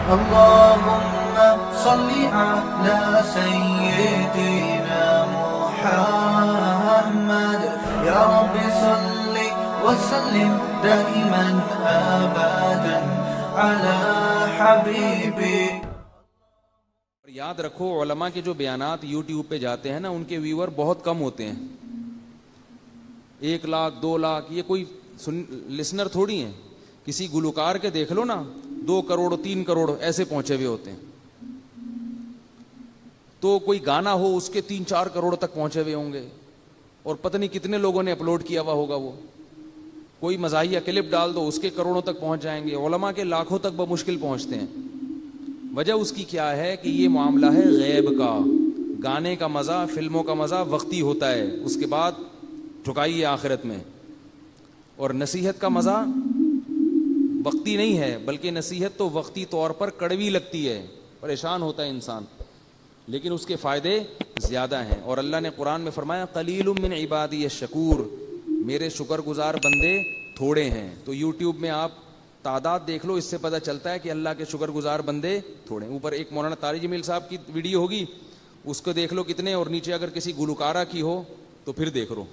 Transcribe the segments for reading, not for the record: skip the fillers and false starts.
اللهم صل على سيدنا محمد يا رب صل وسلم دائما أبدا على حبيبك. یاد رکھو علماء کے جو بیانات یوٹیوب پہ جاتے ہیں نا ان کے ویور بہت کم ہوتے ہیں. 1 لاکھ 2 لاکھ یہ کوئی لسنر تھوڑی ہیں. کسی گلوکار کے دیکھ لو نا 2 کروڑ 3 کروڑ ایسے پہنچے ہوئے ہوتے ہیں. تو کوئی گانا ہو اس کے 3-4 کروڑ تک پہنچے ہوئے ہوں گے اور پتہ نہیں کتنے لوگوں نے اپلوڈ کیا ہوا ہوگا. وہ کوئی مزاحیہ کلپ ڈال دو اس کے کروڑوں تک پہنچ جائیں گے. علماء کے لاکھوں تک بمشکل پہنچتے ہیں. وجہ اس کی کیا ہے کہ یہ معاملہ ہے غیب کا. گانے کا مزہ فلموں کا مزہ وقتی ہوتا ہے, اس کے بعد ٹھکائیے آخرت میں. اور نصیحت کا مزہ وقتی نہیں ہے بلکہ نصیحت تو وقتی طور پر کڑوی لگتی ہے, پریشان ہوتا ہے انسان, لیکن اس کے فائدے زیادہ ہیں. اور اللہ نے قرآن میں فرمایا قلیل من عبادی الشکور, میرے شکر گزار بندے تھوڑے ہیں. تو یوٹیوب میں آپ تعداد دیکھ لو, اس سے پتہ چلتا ہے کہ اللہ کے شکر گزار بندے تھوڑے ہیں. اوپر ایک مولانا طارق جمیل صاحب کی ویڈیو ہوگی اس کو دیکھ لو کتنے, اور نیچے اگر کسی گلوکارہ کی ہو تو پھر دیکھ لو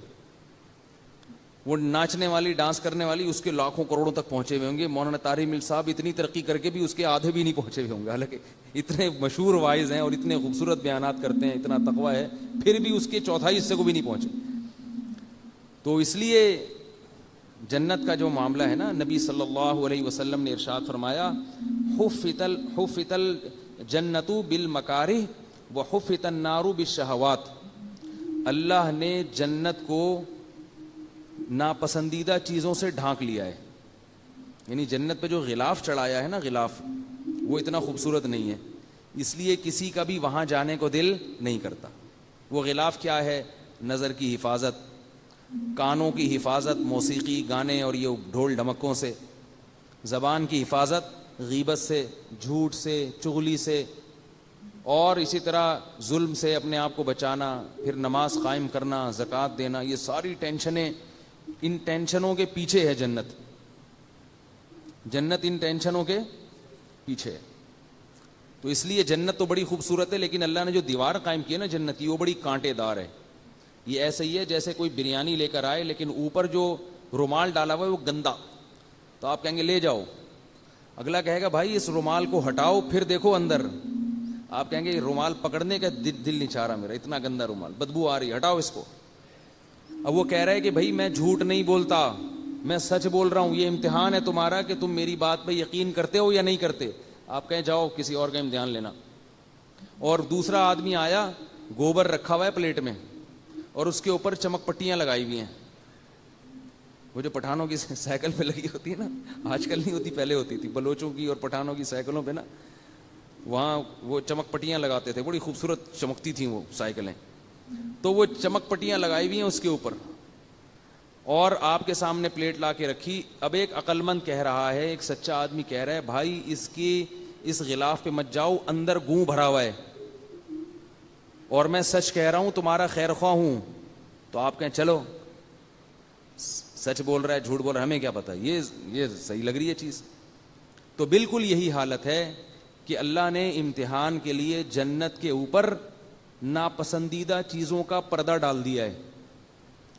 وہ ناچنے والی ڈانس کرنے والی اس کے لاکھوں کروڑوں تک پہنچے ہوئے ہوں گے. مولانا طارق جمیل صاحب اتنی ترقی کر کے بھی اس کے آدھے بھی نہیں پہنچے ہوئے ہوں گے, حالانکہ اتنے مشہور وائز ہیں اور اتنے خوبصورت بیانات کرتے ہیں, اتنا تقویٰ ہے, پھر بھی اس کے چوتھائی حصے کو بھی نہیں پہنچے. تو اس لیے جنت کا جو معاملہ ہے نا, نبی صلی اللہ علیہ وسلم نے ارشاد فرمایا حفت الجنت بالمکارہ وحفت النار بالشہوات. اللہ نے جنت کو ناپسندیدہ چیزوں سے ڈھانک لیا ہے. یعنی جنت پہ جو غلاف چڑھایا ہے نا, غلاف وہ اتنا خوبصورت نہیں ہے, اس لیے کسی کا بھی وہاں جانے کو دل نہیں کرتا. وہ غلاف کیا ہے؟ نظر کی حفاظت, کانوں کی حفاظت موسیقی گانے اور یہ ڈھول ڈھمکوں سے, زبان کی حفاظت غیبت سے, جھوٹ سے, چغلی سے, اور اسی طرح ظلم سے اپنے آپ کو بچانا, پھر نماز قائم کرنا, زکوٰۃ دینا. یہ ساری ٹینشنیں, ان ٹینشنوں کے پیچھے ہے جنت. جنت ان ٹینشنوں کے پیچھے ہے. تو اس لیے جنت تو بڑی خوبصورت ہے, لیکن اللہ نے جو دیوار قائم کی ہے نا جنت کی, وہ بڑی کانٹے دار ہے. یہ ایسے ہی ہے جیسے کوئی بریانی لے کر آئے لیکن اوپر جو رومال ڈالا ہوا ہے وہ گندا, تو آپ کہیں گے لے جاؤ. اگلا کہے گا بھائی اس رومال کو ہٹاؤ پھر دیکھو اندر. آپ کہیں گے رومال پکڑنے کا دل نہیں چاہ رہا میرا, اتنا گندا رومال, بدبو آ رہی ہے, ہٹاؤ اس کو. اب وہ کہہ رہا ہے کہ بھائی میں جھوٹ نہیں بولتا, میں سچ بول رہا ہوں, یہ امتحان ہے تمہارا کہ تم میری بات پہ یقین کرتے ہو یا نہیں کرتے. آپ کہیں جاؤ کسی اور کا امتحان لینا. اور دوسرا آدمی آیا, گوبر رکھا ہوا ہے پلیٹ میں اور اس کے اوپر چمک پٹیاں لگائی ہوئی ہیں, وہ جو پٹھانوں کی سائیکل پہ لگی ہوتی ہے نا, آج کل نہیں ہوتی پہلے ہوتی تھی, بلوچوں کی اور پٹھانوں کی سائیکلوں پہ نا, وہاں وہ چمک پٹیاں لگاتے تھے, بڑی خوبصورت چمکتی تھیں وہ سائیکلیں. تو وہ چمک پٹیاں لگائی ہوئی ہیں اس کے اوپر, اور آپ کے سامنے پلیٹ لا کے رکھی. اب ایک عقل مند کہہ رہا ہے, ایک سچا آدمی کہہ رہا ہے بھائی اس غلاف پہ مت جاؤ, اندر گوں بھرا ہوا ہے, اور میں سچ کہہ رہا ہوں, تمہارا خیر خواہ ہوں. تو آپ کہیں چلو سچ بول رہا ہے جھوٹ بول رہا ہے ہمیں کیا پتا, یہ صحیح لگ رہی ہے چیز. تو بالکل یہی حالت ہے کہ اللہ نے امتحان کے لیے جنت کے اوپر ناپسندیدہ چیزوں کا پردہ ڈال دیا ہے.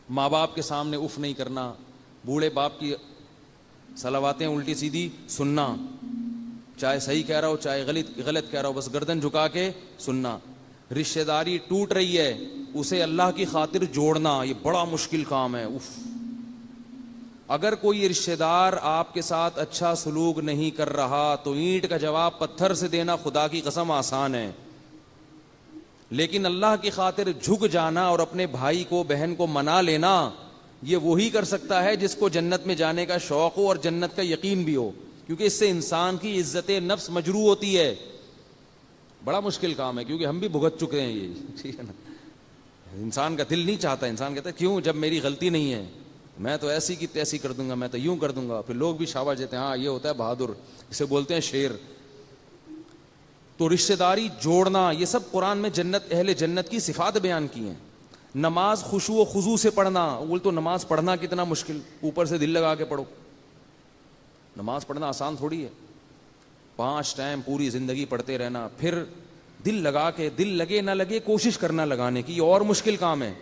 ماں باپ کے سامنے اف نہیں کرنا, بوڑھے باپ کی صلواتیں الٹی سیدھی سننا, چاہے صحیح کہہ رہا ہو چاہے غلط کہہ رہا ہو, بس گردن جھکا کے سننا. رشتہ داری ٹوٹ رہی ہے, اسے اللہ کی خاطر جوڑنا, یہ بڑا مشکل کام ہے. اگر کوئی رشتہ دار آپ کے ساتھ اچھا سلوک نہیں کر رہا تو اینٹ کا جواب پتھر سے دینا خدا کی قسم آسان ہے, لیکن اللہ کی خاطر جھک جانا اور اپنے بھائی کو بہن کو منا لینا, یہ وہی کر سکتا ہے جس کو جنت میں جانے کا شوق ہو اور جنت کا یقین بھی ہو, کیونکہ اس سے انسان کی عزت نفس مجروح ہوتی ہے. بڑا مشکل کام ہے کیونکہ ہم بھی بھگت چکے ہیں یہ, ٹھیک ہے نا. انسان کا دل نہیں چاہتا, انسان کہتا ہے کیوں, جب میری غلطی نہیں ہے میں تو ایسی کی تیسی کر دوں گا, میں تو یوں کر دوں گا. پھر لوگ بھی شاباش دیتے ہیں, ہاں یہ ہوتا ہے بہادر, اسے بولتے ہیں شیر. تو رشتہ داری جوڑنا, یہ سب قرآن میں جنت اہل جنت کی صفات بیان کی ہیں. نماز خشوع و خضوع سے پڑھنا, بول تو نماز پڑھنا کتنا مشکل, اوپر سے دل لگا کے پڑھو. نماز پڑھنا آسان تھوڑی ہے. 5 ٹائم پوری زندگی پڑھتے رہنا, پھر دل لگا کے, دل لگے نہ لگے کوشش کرنا لگانے کی, یہ اور مشکل کام ہے.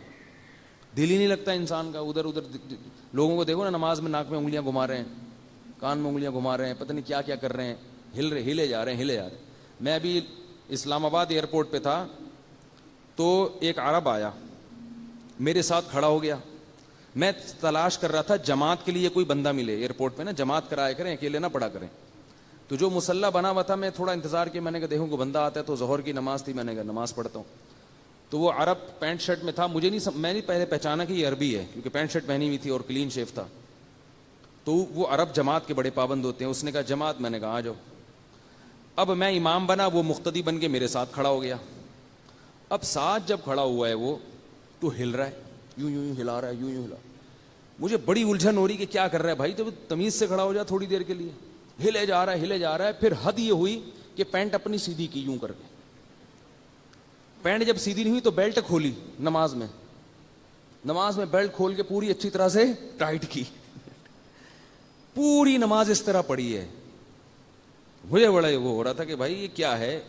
دل ہی نہیں لگتا انسان کا, ادھر ادھر لوگوں کو دیکھو نا نماز میں ناک میں انگلیاں گھما رہے ہیں, کان میں انگلیاں گھما رہے ہیں, پتہ نہیں کیا کیا کر رہے ہیں, ہلے جا رہے ہیں. میں ابھی اسلام آباد ایئرپورٹ پہ تھا تو ایک عرب آیا میرے ساتھ کھڑا ہو گیا. میں تلاش کر رہا تھا جماعت کے لیے کوئی بندہ ملے ایئرپورٹ پہ نا, جماعت کرایا کریں, اکیلے نہ پڑھا کریں. تو جو مسلح بنا ہوا تھا میں تھوڑا انتظار کیا, میں نے کہا دیکھوں کوئی بندہ آتا ہے, تو ظہر کی نماز تھی, میں نے کہا نماز پڑھتا ہوں. تو وہ عرب پینٹ شرٹ میں تھا, مجھے میں نہیں پہلے پہچانا کہ یہ عربی ہے کیونکہ پینٹ شرٹ پہنی ہوئی تھی اور کلین شیف تھا. تو وہ عرب جماعت کے بڑے پابند ہوتے ہیں. اس نے کہا جماعت, میں نے کہا آ جاؤ. اب میں امام بنا, وہ مقتدی بن کے میرے ساتھ کھڑا ہو گیا. اب ساتھ جب کھڑا ہوا ہے وہ تو ہل رہا ہے, یوں یوں ہلا رہا ہے, یوں ہلا. مجھے بڑی الجھن ہو رہی کہ کیا کر رہا ہے بھائی, تو تمیز سے کھڑا ہو جا تھوڑی دیر کے لیے. ہلے جا رہا ہے. پھر حد یہ ہوئی کہ پینٹ اپنی سیدھی کی یوں کر کے. پینٹ جب سیدھی نہیں ہوئی تو بیلٹ کھولی نماز میں بیلٹ کھول کے پوری اچھی طرح سے ٹائٹ کی. پوری نماز اس طرح پڑھی ہے. مجھے بڑا وہ ہو رہا تھا کہ بھائی یہ کیا ہے.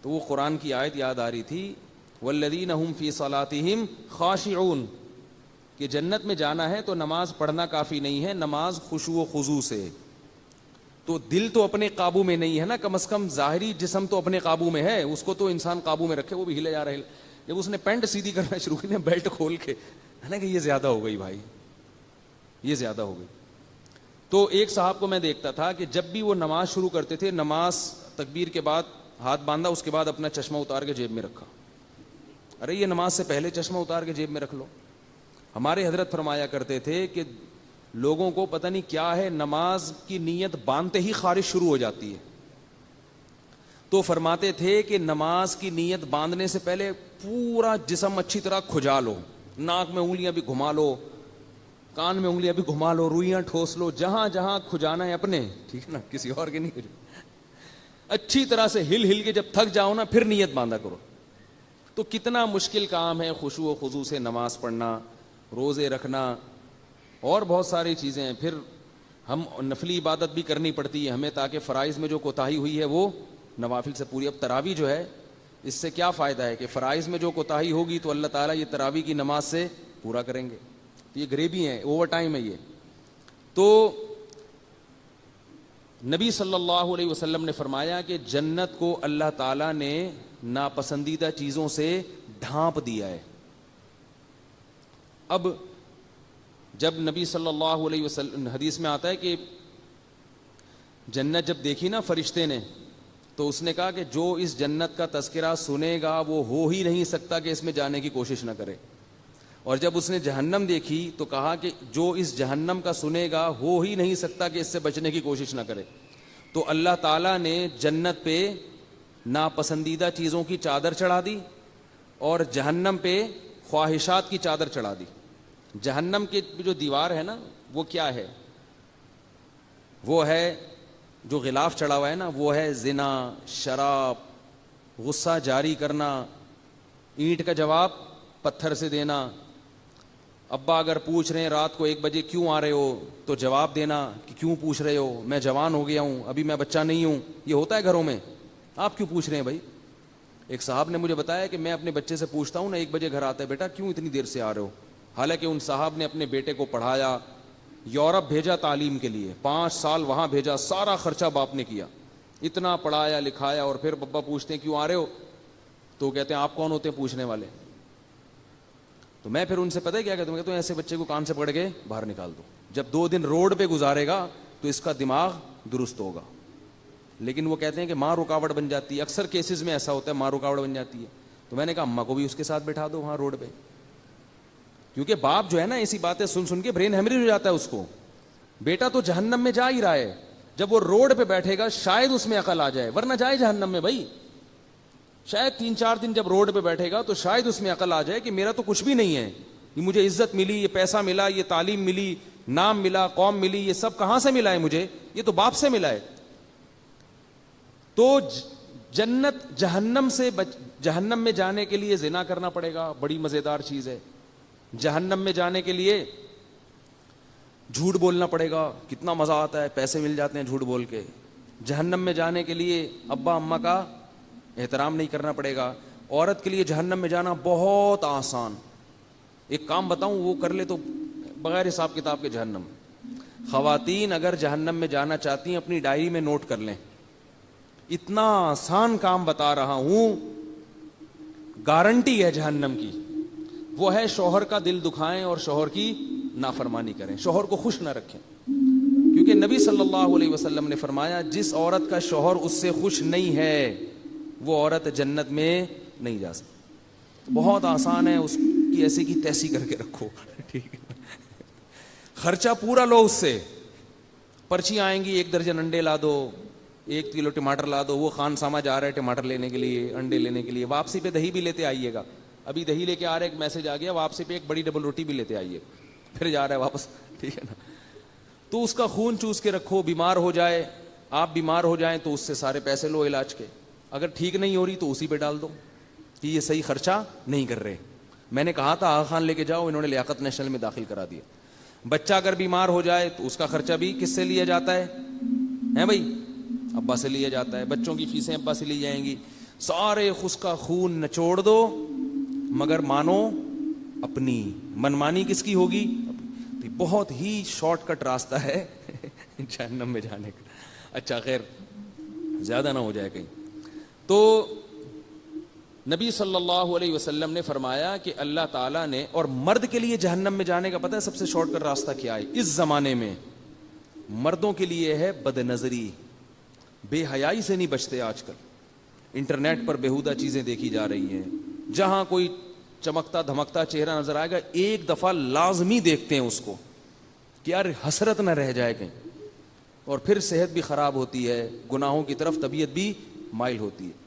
تو وہ قرآن کی آیت یاد آ رہی تھی, والذین هم فی صلاتہم خاشعون, کہ جنت میں جانا ہے تو نماز پڑھنا کافی نہیں ہے, نماز خشوع و خضوع سے. تو دل تو اپنے قابو میں نہیں ہے نا, کم از کم ظاہری جسم تو اپنے قابو میں ہے, اس کو تو انسان قابو میں رکھے. وہ بھی ہلے جا رہا ہے. جب اس نے پینٹ سیدھی کرنا شروع کی, بیلٹ کھول کے, ہے نا کہ یہ زیادہ ہو گئی بھائی, یہ زیادہ ہو گئی. تو ایک صاحب کو میں دیکھتا تھا کہ جب بھی وہ نماز شروع کرتے تھے, نماز تکبیر کے بعد ہاتھ باندھا, اس کے بعد اپنا چشمہ اتار کے جیب میں رکھا. ارے یہ نماز سے پہلے چشمہ اتار کے جیب میں رکھ لو. ہمارے حضرت فرمایا کرتے تھے کہ لوگوں کو پتہ نہیں کیا ہے, نماز کی نیت باندھتے ہی خارش شروع ہو جاتی ہے. تو فرماتے تھے کہ نماز کی نیت باندھنے سے پہلے پورا جسم اچھی طرح کھجا لو, ناک میں انگلیاں بھی گھما لو, کان میں انگلیاں بھی گھما لو, روئیاں ٹھوس لو, جہاں جہاں کھجانا ہے اپنے, ٹھیک ہے نا, کسی اور کے نہیں. اچھی طرح سے ہل کے جب تھک جاؤ نا, پھر نیت باندھا کرو. تو کتنا مشکل کام ہے خشوع و خضوع سے نماز پڑھنا, روزے رکھنا, اور بہت ساری چیزیں ہیں. پھر ہم نفلی عبادت بھی کرنی پڑتی ہے ہمیں, تاکہ فرائض میں جو کوتاہی ہوئی ہے وہ نوافل سے پوری. اب تراویح جو ہے, اس سے کیا فائدہ ہے کہ فرائض میں جو کوتاہی ہوگی تو اللہ تعالیٰ یہ تراویح کی نماز سے پورا کریں گے. یہ گریبی ہے, اوور ٹائم ہے یہ. تو نبی صلی اللہ علیہ وسلم نے فرمایا کہ جنت کو اللہ تعالیٰ نے ناپسندیدہ چیزوں سے ڈھانپ دیا ہے. اب جب نبی صلی اللہ علیہ وسلم, حدیث میں آتا ہے کہ جنت جب دیکھی نا فرشتے نے, تو اس نے کہا کہ جو اس جنت کا تذکرہ سنے گا وہ ہو ہی نہیں سکتا کہ اس میں جانے کی کوشش نہ کرے. اور جب اس نے جہنم دیکھی تو کہا کہ جو اس جہنم کا سنے گا ہو ہی نہیں سکتا کہ اس سے بچنے کی کوشش نہ کرے. تو اللہ تعالیٰ نے جنت پہ ناپسندیدہ چیزوں کی چادر چڑھا دی, اور جہنم پہ خواہشات کی چادر چڑھا دی. جہنم کی جو دیوار ہے نا, وہ کیا ہے, وہ ہے جو غلاف چڑھا ہوا ہے نا, وہ ہے زنا, شراب, غصہ جاری کرنا, اینٹ کا جواب پتھر سے دینا. ابا اگر پوچھ رہے ہیں رات کو 1 بجے کیوں آ رہے ہو, تو جواب دینا کہ کیوں پوچھ رہے ہو, میں جوان ہو گیا ہوں, ابھی میں بچہ نہیں ہوں. یہ ہوتا ہے گھروں میں, آپ کیوں پوچھ رہے ہیں بھائی. ایک صاحب نے مجھے بتایا کہ میں اپنے بچے سے پوچھتا ہوں نا, 1 بجے گھر آتا ہے, بیٹا کیوں اتنی دیر سے آ رہے ہو. حالانکہ ان صاحب نے اپنے بیٹے کو پڑھایا, یورپ بھیجا تعلیم کے لیے, 5 سال وہاں بھیجا, سارا خرچہ باپ نے کیا, اتنا پڑھایا لکھایا, اور پھر بابا پوچھتے ہیں کیوں آ رہے ہو, تو کہتے ہیں آپ کون ہوتے ہیں پوچھنے والے. تو میں پھر ان سے پتہ ہے کیا کہتا ہوں, کہ ایسے بچے کو کان سے پکڑ کے باہر نکال دو, جب 2 دن روڈ پہ گزارے گا تو اس کا دماغ درست ہوگا. لیکن وہ کہتے ہیں کہ ماں رکاوٹ بن جاتی ہے, اکثر کیسز میں ایسا ہوتا ہے, ماں رکاوٹ بن جاتی ہے. تو میں نے کہا اماں کو بھی اس کے ساتھ بٹھا دو وہاں روڈ پہ, کیونکہ باپ جو ہے نا ایسی باتیں سن سن کے برین ہیمریج ہو جاتا ہے اس کو. بیٹا تو جہنم میں جا ہی رہا ہے, جب وہ روڈ پہ بیٹھے گا شاید اس میں عقل آ جائے, ورنہ جائے جہنم میں بھائی. شاید 3-4 دن جب روڈ پہ بیٹھے گا تو شاید اس میں عقل آ جائے کہ میرا تو کچھ بھی نہیں ہے, یہ مجھے عزت ملی, یہ پیسہ ملا, یہ تعلیم ملی, نام ملا, قوم ملی, یہ سب کہاں سے ملا ہے مجھے, یہ تو باپ سے ملا ہے. تو جنت جہنم میں جانے کے لیے زنا کرنا پڑے گا, بڑی مزیدار چیز ہے. جہنم میں جانے کے لیے جھوٹ بولنا پڑے گا, کتنا مزہ آتا ہے, پیسے مل جاتے ہیں جھوٹ بول کے. جہنم میں جانے کے لیے ابا اماں کا احترام نہیں کرنا پڑے گا. عورت کے لیے جہنم میں جانا بہت آسان. ایک کام بتاؤں, وہ کر لے تو بغیر حساب کتاب کے جہنم. خواتین اگر جہنم میں جانا چاہتی ہیں اپنی ڈائری میں نوٹ کر لیں, اتنا آسان کام بتا رہا ہوں, گارنٹی ہے جہنم کی. وہ ہے شوہر کا دل دکھائیں اور شوہر کی نافرمانی کریں, شوہر کو خوش نہ رکھیں. کیونکہ نبی صلی اللہ علیہ وسلم نے فرمایا جس عورت کا شوہر اس سے خوش نہیں ہے وہ عورت جنت میں نہیں جا سکتی. بہت آسان ہے, اس کی ایسی کی تیسی کر کے رکھو, ٹھیک ہے, خرچہ پورا لو اس سے. پرچی آئیں گی, 1 درجن انڈے لا دو, 1 کلو ٹماٹر لا دو. وہ خان سامہ جا رہا ہے ٹماٹر لینے کے لیے, انڈے لینے کے لیے, واپسی پہ دہی بھی لیتے آئیے گا. ابھی دہی لے کے آ رہا ہے, ایک میسج آ گیا, واپسی پہ ایک بڑی ڈبل روٹی بھی لیتے آئیے, پھر جا رہا ہے واپس, ٹھیک ہے نا. تو اس کا خون چوس کے رکھو. بیمار ہو جائے, آپ بیمار ہو جائیں تو اس سے سارے پیسے لو علاج کے. اگر ٹھیک نہیں ہو رہی تو اسی پہ ڈال دو کہ یہ صحیح خرچہ نہیں کر رہے. میں نے کہا تھا آغا خان لے کے جاؤ, انہوں نے لیاقت نیشنل میں داخل کرا دیا. بچہ اگر بیمار ہو جائے تو اس کا خرچہ بھی کس سے لیا جاتا ہے بھائی؟ ابا سے لیا جاتا ہے. بچوں کی فیسیں ابا سے لی جائیں گی. سارے اس کا خون نچوڑ دو, مگر مانو اپنی. منمانی کس کی ہوگی؟ بہت ہی شارٹ کٹ راستہ ہے جہنم میں جانے کا. اچھا خیر, زیادہ نہ ہو جائے کہیں. تو نبی صلی اللہ علیہ وسلم نے فرمایا کہ اللہ تعالیٰ نے, اور مرد کے لیے جہنم میں جانے کا پتہ ہے سب سے شارٹ کٹ راستہ کیا ہے اس زمانے میں؟ مردوں کے لیے ہے بد نظری. بے حیائی سے نہیں بچتے آج کل. انٹرنیٹ پر بیہودہ چیزیں دیکھی جا رہی ہیں. جہاں کوئی چمکتا دھمکتا چہرہ نظر آئے گا, ایک دفعہ لازمی دیکھتے ہیں اس کو کہ یار حسرت نہ رہ جائے کہیں. اور پھر صحت بھی خراب ہوتی ہے, گناہوں کی طرف طبیعت بھی مائل ہوتی ہے.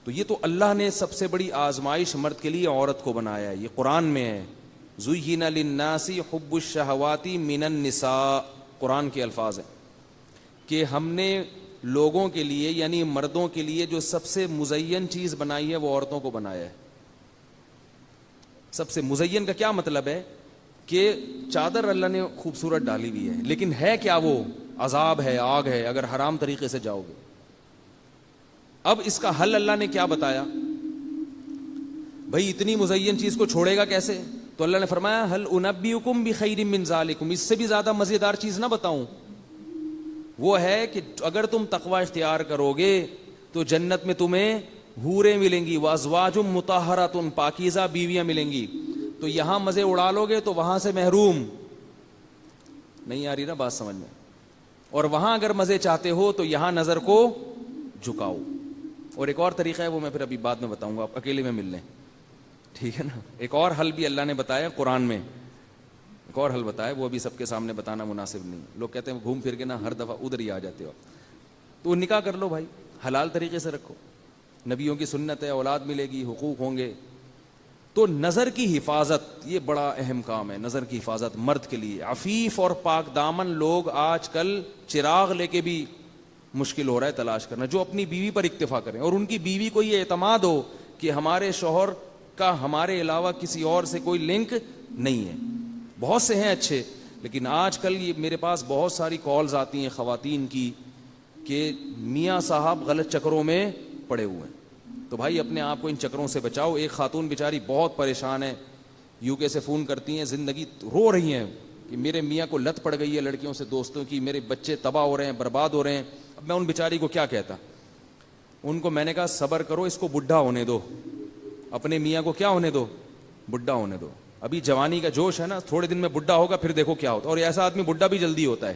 تو یہ تو اللہ نے سب سے بڑی آزمائش مرد کے لیے عورت کو بنایا ہے. یہ قرآن میں ہے, زُيِّنَ لِلنَّاسِ حُبُّ الشَّهَوَاتِ مِنَ النِّسَاءِ. قرآن کے الفاظ ہیں کہ ہم نے لوگوں کے لیے یعنی مردوں کے لیے جو سب سے مزین چیز بنائی ہے وہ عورتوں کو بنایا ہے. سب سے مزین کا کیا مطلب ہے کہ چادر اللہ نے خوبصورت ڈالی ہوئی ہے, لیکن ہے کیا وہ؟ عذاب ہے, آگ ہے اگر حرام طریقے سے جاؤ گے. اب اس کا حل اللہ نے کیا بتایا؟ بھائی اتنی مزین چیز کو چھوڑے گا کیسے؟ تو اللہ نے فرمایا هل انبئکم بخیر من ذالکم. اس سے بھی زیادہ مزیدار چیز نہ بتاؤں؟ وہ ہے کہ اگر تم تقوی اختیار کرو گے تو جنت میں تمہیں حوریں ملیں گی, وازواج مطہرات, پاکیزہ بیویاں ملیں گی. تو یہاں مزے اڑا لو گے تو وہاں سے محروم. نہیں آ رہی نا بات سمجھ میں؟ اور وہاں اگر مزے چاہتے ہو تو یہاں نظر کو جھکاؤ. اور ایک اور طریقہ ہے, وہ میں پھر ابھی بعد میں بتاؤں گا, آپ اکیلے میں مل لیں, ٹھیک ہے نا. ایک اور حل بھی اللہ نے بتایا قرآن میں, ایک اور حل بتایا, وہ ابھی سب کے سامنے بتانا مناسب نہیں. لوگ کہتے ہیں گھوم پھر کے نا ہر دفعہ ادھر ہی آ جاتے ہو. تو نکاح کر لو بھائی, حلال طریقے سے رکھو, نبیوں کی سنت ہے, اولاد ملے گی, حقوق ہوں گے. تو نظر کی حفاظت یہ بڑا اہم کام ہے. نظر کی حفاظت مرد کے لیے. عفیف اور پاک دامن لوگ آج کل چراغ لے کے بھی مشکل ہو رہا ہے تلاش کرنا, جو اپنی بیوی پر اکتفا کریں اور ان کی بیوی کو یہ اعتماد ہو کہ ہمارے شوہر کا ہمارے علاوہ کسی اور سے کوئی لنک نہیں ہے. بہت سے ہیں اچھے, لیکن آج کل یہ میرے پاس بہت ساری کالز آتی ہیں خواتین کی کہ میاں صاحب غلط چکروں میں پڑے ہوئے ہیں. تو بھائی اپنے آپ کو ان چکروں سے بچاؤ. ایک خاتون بیچاری بہت پریشان ہے, یو کے سے فون کرتی ہیں, زندگی رو رہی ہیں کہ میرے میاں کو لت پڑ گئی ہے لڑکیوں سے, دوستوں کی, میرے بچے تباہ ہو رہے ہیں, برباد ہو رہے ہیں. اب میں ان بیچاری کو کیا کہتا؟ ان کو میں نے کہا صبر کرو, اس کو بڈھا ہونے دو, اپنے میاں کو کیا ہونے دو؟ بڈھا ہونے دو. ابھی جوانی کا جوش ہے نا, تھوڑے دن میں بڈھا ہوگا, پھر دیکھو کیا ہوتا. اور ایسا آدمی بڈھا بھی جلدی ہوتا ہے.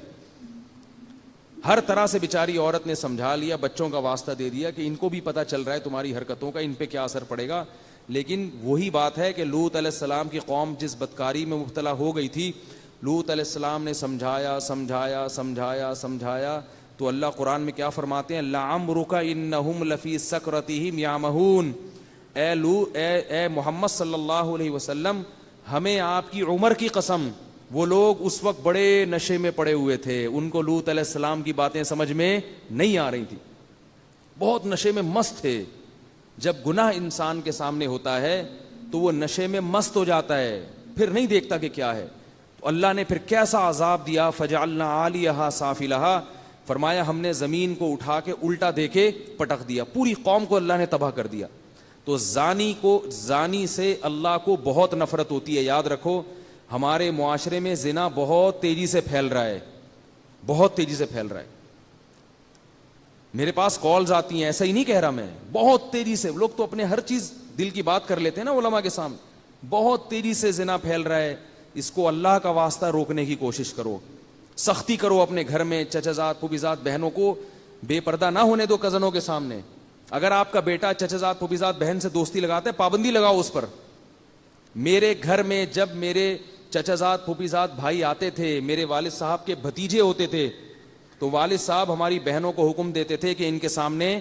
ہر طرح سے بیچاری عورت نے سمجھا لیا, بچوں کا واسطہ دے دیا کہ ان کو بھی پتہ چل رہا ہے تمہاری حرکتوں کا, ان پہ کیا اثر پڑے گا. لیکن وہی بات ہے کہ لوط علیہ السلام کی قوم جس بدکاری میں مبتلا ہو گئی تھی, لوط علیہ السلام نے سمجھایا سمجھایا سمجھایا سمجھایا تو اللہ قرآن میں کیا فرماتے ہیں؟ لعمرک انہم لفی سکرتہم یعمہون. اے محمد صلی اللہ علیہ وسلم, ہمیں آپ کی عمر کی قسم, وہ لوگ اس وقت بڑے نشے میں پڑے ہوئے تھے, ان کو لوط علیہ السلام کی باتیں سمجھ میں نہیں آ رہی تھی, بہت نشے میں مست تھے. جب گناہ انسان کے سامنے ہوتا ہے تو وہ نشے میں مست ہو جاتا ہے, پھر نہیں دیکھتا کہ کیا ہے. تو اللہ نے پھر کیسا عذاب دیا, فجعلنا عالیہا سافلہا فرمایا ہم نے زمین کو اٹھا کے الٹا دے کے پٹک دیا, پوری قوم کو اللہ نے تباہ کر دیا. تو زانی سے اللہ کو بہت نفرت ہوتی ہے. یاد رکھو ہمارے معاشرے میں زنا بہت تیزی سے پھیل رہا ہے, بہت تیزی سے پھیل رہا ہے. میرے پاس کالز آتی ہیں, ایسا ہی نہیں کہہ رہا میں, بہت تیزی سے. لوگ تو اپنے ہر چیز دل کی بات کر لیتے ہیں نا علماء کے سامنے. بہت تیزی سے زنا پھیل رہا ہے. اس کو اللہ کا واسطہ روکنے کی کوشش کرو, سختی کرو اپنے گھر میں. چچزاد پھوپھیزاد بہنوں کو بے پردہ نہ ہونے دو کزنوں کے سامنے. اگر آپ کا بیٹا چچزاد پھوپھیزاد بہن سے دوستی لگاتا ہے, پابندی لگاؤ اس پر. میرے گھر میں جب میرے چچزاد پھوپھیزاد بھائی آتے تھے, میرے والد صاحب کے بھتیجے ہوتے تھے, تو والد صاحب ہماری بہنوں کو حکم دیتے تھے کہ ان کے سامنے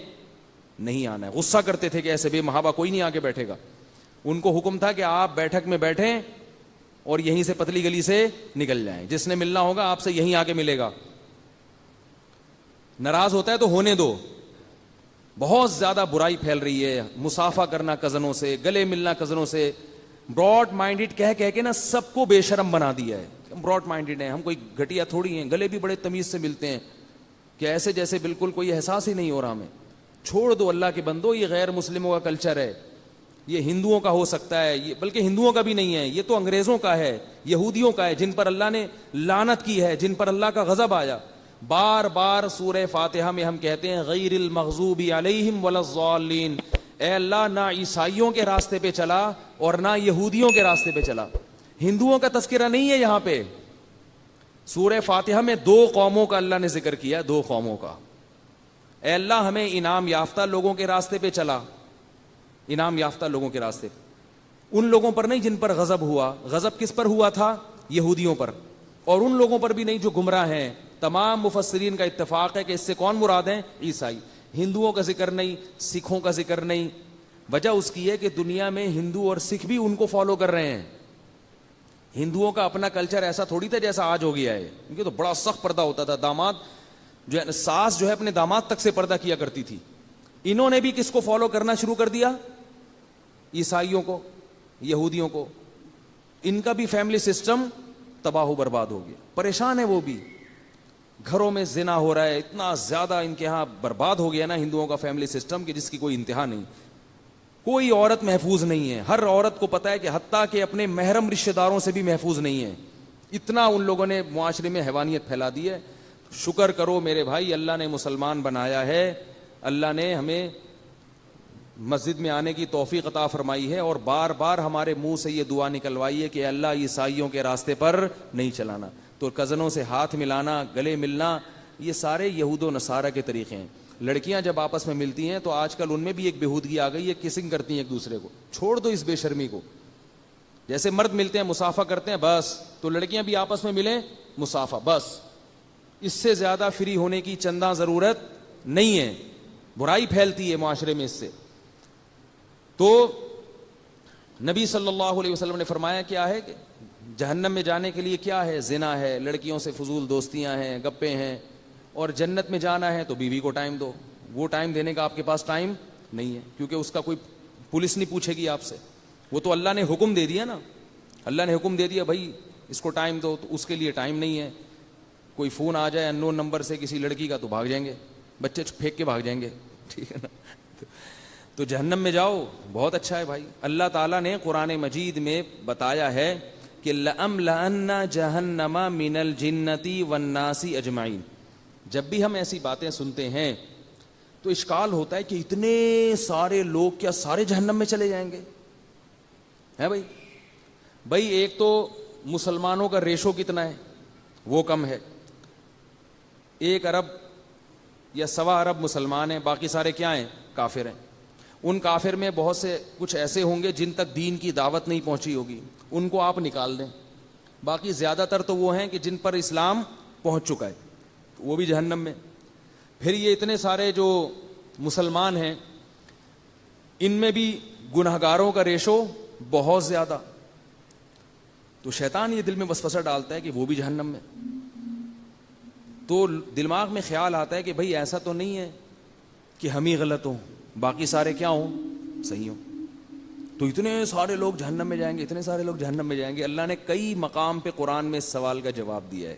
نہیں آنا ہے. غصہ کرتے تھے کہ ایسے بے محابہ کوئی نہیں آگے بیٹھے گا. ان کو حکم تھا کہ آپ بیٹھک میں بیٹھیں اور یہیں سے پتلی گلی سے نکل جائیں, جس نے ملنا ہوگا آپ سے یہیں آ کے ملے گا. ناراض ہوتا ہے تو ہونے دو. بہت زیادہ برائی پھیل رہی ہے, مصافحہ کرنا کزنوں سے, گلے ملنا کزنوں سے. براڈ مائنڈڈ کہہ کے نا سب کو بے شرم بنا دیا ہے. ہم براڈ مائنڈڈ ہیں, ہم کوئی گھٹیا تھوڑی ہیں, گلے بھی بڑے تمیز سے ملتے ہیں کہ ایسے جیسے بالکل کوئی احساس ہی نہیں ہو رہا ہمیں. چھوڑ دو اللہ کے بندو, یہ غیر مسلموں کا کلچر ہے. یہ ہندوؤں کا ہو سکتا ہے, یہ بلکہ ہندوؤں کا بھی نہیں ہے, یہ تو انگریزوں کا ہے, یہودیوں کا ہے, جن پر اللہ نے لعنت کی ہے, جن پر اللہ کا غضب آیا. بار بار سورہ فاتحہ میں ہم کہتے ہیں غیر المغضوب علیہم ولا الضالین. اے اللہ نہ عیسائیوں کے راستے پہ چلا اور نہ یہودیوں کے راستے پہ چلا. ہندوؤں کا تذکرہ نہیں ہے یہاں پہ. سورہ فاتحہ میں 2 قوموں کا اللہ نے ذکر کیا, 2 قوموں کا. اے اللہ ہمیں انعام یافتہ لوگوں کے راستے پہ چلا, انعام یافتہ لوگوں کے راستے پہ, ان لوگوں پر نہیں جن پر غضب ہوا. غضب کس پر ہوا تھا؟ یہودیوں پر. اور ان لوگوں پر بھی نہیں جو گمراہ ہیں. تمام مفسرین کا اتفاق ہے کہ اس سے کون مراد ہیں؟ عیسائی. ہندوؤں کا ذکر نہیں, سکھوں کا ذکر نہیں. وجہ اس کی ہے کہ دنیا میں ہندو اور سکھ بھی ان کو فالو کر رہے ہیں. ہندوؤں کا اپنا کلچر ایسا تھوڑی تھا جیسا آج ہو گیا ہے. ان کے تو بڑا سخت پردہ ہوتا تھا. داماد جو ہے, ساس جو ہے اپنے داماد تک سے پردہ کیا کرتی تھی. انہوں نے بھی کس کو فالو کرنا شروع کر دیا؟ عیسائیوں کو, یہودیوں کو. ان کا بھی فیملی سسٹم تباہ و برباد ہو گیا. پریشان ہے وہ بھی. گھروں میں زنا ہو رہا ہے, اتنا زیادہ ان کے ہاں برباد ہو گیا نا ہندوؤں کا فیملی سسٹم کہ جس کی کوئی انتہا نہیں. کوئی عورت محفوظ نہیں ہے. ہر عورت کو پتا ہے کہ حتیٰ کہ اپنے محرم رشتہ داروں سے بھی محفوظ نہیں ہے. اتنا ان لوگوں نے معاشرے میں حیوانیت پھیلا دی ہے. شکر کرو میرے بھائی, اللہ نے مسلمان بنایا ہے, اللہ نے ہمیں مسجد میں آنے کی توفیق عطا فرمائی ہے, اور بار بار ہمارے منہ سے یہ دعا نکلوائی ہے کہ اللہ عیسائیوں کے راستے پر نہیں چلانا. تو کزنوں سے ہاتھ ملانا, گلے ملنا, یہ سارے یہود و نصارہ کے طریقے ہیں. لڑکیاں جب آپس میں ملتی ہیں تو آج کل ان میں بھی ایک بےہودگی آ گئی ہے, کسنگ کرتی ہیں ایک دوسرے کو. چھوڑ دو اس بے شرمی کو. جیسے مرد ملتے ہیں مصافحہ کرتے ہیں بس, تو لڑکیاں بھی آپس میں ملیں مصافحہ بس. اس سے زیادہ فری ہونے کی چندہ ضرورت نہیں ہے. برائی پھیلتی ہے معاشرے میں اس سے. تو نبی صلی اللہ علیہ وسلم نے فرمایا کیا ہے کہ جہنم میں جانے کے لیے کیا ہے؟ زنا ہے, لڑکیوں سے فضول دوستیاں ہیں, گپیں ہیں. اور جنت میں جانا ہے تو بیوی کو ٹائم دو. وہ ٹائم دینے کا آپ کے پاس ٹائم نہیں ہے, کیونکہ اس کا کوئی پولیس نہیں پوچھے گی آپ سے. وہ تو اللہ نے حکم دے دیا نا, اللہ نے حکم دے دیا بھائی اس کو ٹائم دو, تو اس کے لیے ٹائم نہیں ہے. کوئی فون آ جائے اننون نمبر سے کسی لڑکی کا تو بھاگ جائیں گے, بچے پھینک کے بھاگ جائیں گے. ٹھیک ہے نا. تو جہنم میں جاؤ بہت اچھا ہے بھائی. اللہ تعالیٰ نے قرآن مجید میں بتایا ہے کہ لَأَمْلَأَنَّ جَهَنَّمَ مِنَ الْجِنَّةِ وَالنَّاسِ أَجْمَعِينَ. جب بھی ہم ایسی باتیں سنتے ہیں تو اشکال ہوتا ہے کہ اتنے سارے لوگ کیا سارے جہنم میں چلے جائیں گے؟ ہے بھائی ایک تو مسلمانوں کا ریشو کتنا ہے, وہ کم ہے. 1 ارب یا 1.25 ارب مسلمان ہیں, باقی سارے کیا ہیں؟ کافر ہیں. ان کافر میں بہت سے کچھ ایسے ہوں گے جن تک دین کی دعوت نہیں پہنچی ہوگی, ان کو آپ نکال دیں. باقی زیادہ تر تو وہ ہیں کہ جن پر اسلام پہنچ چکا ہے, وہ بھی جہنم میں. پھر یہ اتنے سارے جو مسلمان ہیں ان میں بھی گنہگاروں کا ریشو بہت زیادہ. تو شیطان یہ دل میں وسوسہ ڈالتا ہے کہ وہ بھی جہنم میں. تو دماغ میں خیال آتا ہے کہ بھئی ایسا تو نہیں ہے کہ ہم ہی غلط ہوں, باقی سارے کیا ہوں؟ صحیح ہوں. تو اتنے سارے لوگ جہنم میں جائیں گے, اتنے سارے لوگ جہنم میں جائیں گے. اللہ نے کئی مقام پہ قرآن میں اس سوال کا جواب دیا ہے.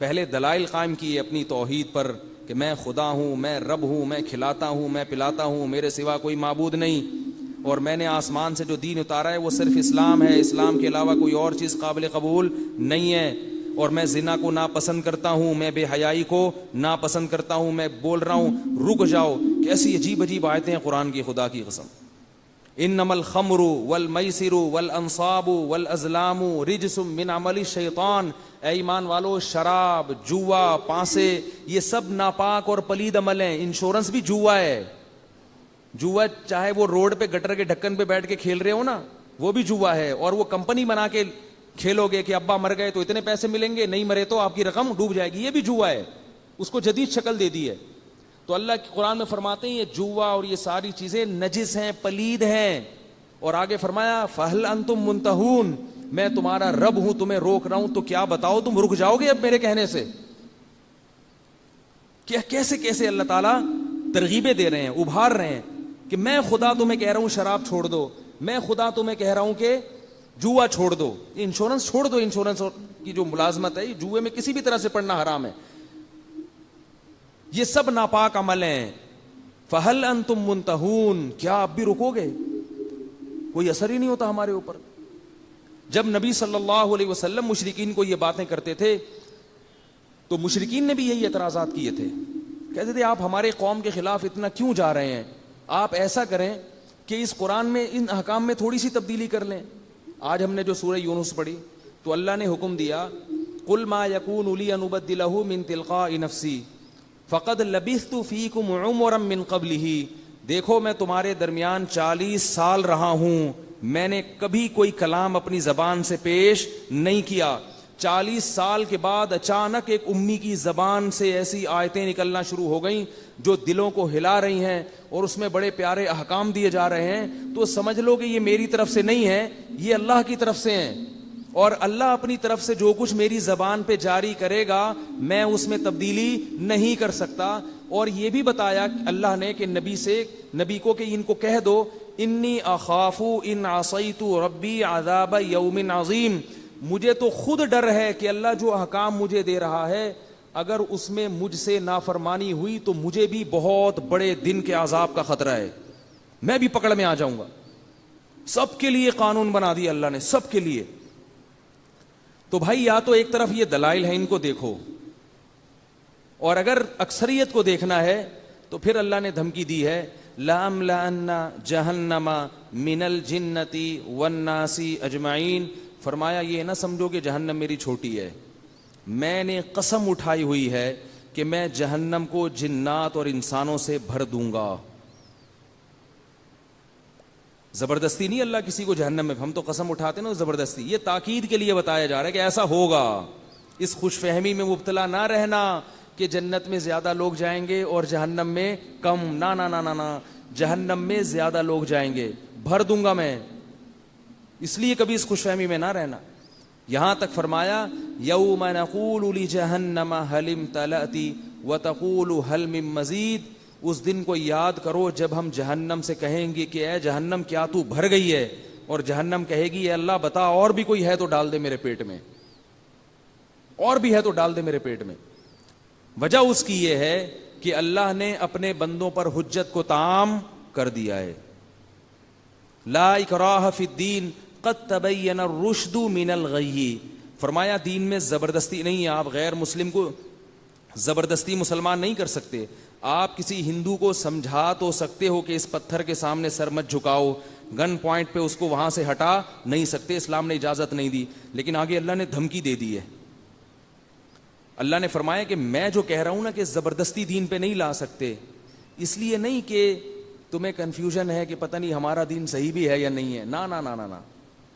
پہلے دلائل قائم کیے اپنی توحید پر کہ میں خدا ہوں، میں رب ہوں، میں کھلاتا ہوں، میں پلاتا ہوں، میرے سوا کوئی معبود نہیں، اور میں نے آسمان سے جو دین اتارا ہے وہ صرف اسلام ہے، اسلام کے علاوہ کوئی اور چیز قابل قبول نہیں ہے، اور میں زنا کو ناپسند کرتا ہوں، میں بے حیائی کو ناپسند کرتا ہوں، میں بول رہا ہوں رک جاؤ. کیسی عجیب عجیب آیتیں ہیں قرآن کی، خدا کی قسم. انما الخمر والمیسر والانصاب والازلام رجس من عمل الشیطان. اے ایمان والو، شراب، جوا، پانسے، یہ سب ناپاک اور پلید عمل ہیں. انشورنس بھی جوا ہے. جوا چاہے وہ روڈ پہ گٹر کے ڈھکن پہ بیٹھ کے کھیل رہے ہو نا، وہ بھی جوا ہے. اور وہ کمپنی بنا کے کھیلو گے کہ ابا مر گئے تو اتنے پیسے ملیں گے، نہیں مرے تو آپ کی رقم ڈوب جائے گی، یہ بھی جوا ہے. اس کو جدید شکل دے دی ہے. تو اللہ کی قرآن میں فرماتے ہیں یہ جوا اور یہ ساری چیزیں نجس ہیں، پلید ہیں. اور آگے فرمایا فہل انتم منتہون، میں تمہارا رب ہوں، تمہیں روک رہا ہوں، تو کیا بتاؤ تم رک جاؤ گے اب میرے کہنے سے؟ کیا کیسے کیسے اللہ تعالیٰ ترغیبیں دے رہے ہیں، ابھار رہے ہیں کہ میں خدا تمہیں کہہ رہا ہوں شراب چھوڑ دو، میں خدا تمہیں کہہ رہا ہوں کہ جوا چھوڑ دو، انشورنس چھوڑ دو. انشورنس کی جو ملازمت ہے جوئے میں کسی بھی طرح سے پڑنا حرام ہے. یہ سب ناپاک عمل ہیں. فہل انتم منتہون، کیا آپ بھی رکو گے؟ کوئی اثر ہی نہیں ہوتا ہمارے اوپر. جب نبی صلی اللہ علیہ وسلم مشرکین کو یہ باتیں کرتے تھے تو مشرکین نے بھی یہی اعتراضات کیے تھے. کہتے تھے آپ ہمارے قوم کے خلاف اتنا کیوں جا رہے ہیں؟ آپ ایسا کریں کہ اس قرآن میں ان احکام میں تھوڑی سی تبدیلی کر لیں. آج ہم نے جو سورہ یونس پڑھی تو اللہ نے حکم دیا قل ما یکون لی ان ابدلہ من تلقاء نفسی فقد لبثت فیکم عمرا من قبلہ. دیکھو میں تمہارے درمیان 40 سال رہا ہوں، میں نے کبھی کوئی کلام اپنی زبان سے پیش نہیں کیا. 40 سال کے بعد اچانک ایک امی کی زبان سے ایسی آیتیں نکلنا شروع ہو گئیں جو دلوں کو ہلا رہی ہیں اور اس میں بڑے پیارے احکام دیے جا رہے ہیں. تو سمجھ لو کہ یہ میری طرف سے نہیں ہے، یہ اللہ کی طرف سے ہیں، اور اللہ اپنی طرف سے جو کچھ میری زبان پہ جاری کرے گا میں اس میں تبدیلی نہیں کر سکتا. اور یہ بھی بتایا اللہ نے کہ نبی کو کہ ان کو کہہ دو انی اخاف ان عصیت ربی عذاب یوم عظیم. مجھے تو خود ڈر ہے کہ اللہ جو احکام مجھے دے رہا ہے اگر اس میں مجھ سے نافرمانی ہوئی تو مجھے بھی بہت بڑے دن کے عذاب کا خطرہ ہے، میں بھی پکڑ میں آ جاؤں گا. سب کے لیے قانون بنا دیا اللہ نے، سب کے لیے. تو بھائی یا تو ایک طرف یہ دلائل ہیں ان کو دیکھو، اور اگر اکثریت کو دیکھنا ہے تو پھر اللہ نے دھمکی دی ہے لَأَمْلَأَنَّ جَهَنَّمَ مِنَ الْجِنَّةِ وَالنَّاسِ أَجْمَعِينَ. فرمایا یہ نہ سمجھو کہ جہنم میری چھوٹی ہے، میں نے قسم اٹھائی ہوئی ہے کہ میں جہنم کو جنات اور انسانوں سے بھر دوں گا. زبردستی نہیں اللہ کسی کو جہنم میں، ہم تو قسم اٹھاتے نا زبردستی. یہ تاکید کے لیے بتایا جا رہا ہے کہ ایسا ہوگا. اس خوش فہمی میں مبتلا نہ رہنا کہ جنت میں زیادہ لوگ جائیں گے اور جہنم میں کم. نا نا نا نا نا، جہنم میں زیادہ لوگ جائیں گے، بھر دوں گا میں. اس لیے کبھی اس خوش فہمی میں نہ رہنا. یہاں تک فرمایا یوم نقول لجہنم هل امتلأت وتقول هل من مزید. اس دن کو یاد کرو جب ہم جہنم سے کہیں گے کہ اے جہنم کیا تو بھر گئی ہے، اور جہنم کہے گی اے اللہ بتا اور بھی کوئی ہے تو ڈال دے میرے پیٹ میں، اور بھی ہے تو ڈال دے میرے پیٹ میں. وجہ اس کی یہ ہے کہ اللہ نے اپنے بندوں پر حجت کو تام کر دیا ہے. لا اکراہ فی الدین قد تبین الرشد من الغی. فرمایا دین میں زبردستی نہیں ہے، آپ غیر مسلم کو زبردستی مسلمان نہیں کر سکتے. آپ کسی ہندو کو سمجھا تو سکتے ہو کہ اس پتھر کے سامنے سر مت جھکاؤ، گن پوائنٹ پہ اس کو وہاں سے ہٹا نہیں سکتے، اسلام نے اجازت نہیں دی. لیکن آگے اللہ نے دھمکی دے دی ہے. اللہ نے فرمایا کہ میں جو کہہ رہا ہوں نا کہ زبردستی دین پہ نہیں لا سکتے، اس لیے نہیں کہ تمہیں کنفیوژن ہے کہ پتہ نہیں ہمارا دین صحیح بھی ہے یا نہیں ہے. نا نا نا نا نا،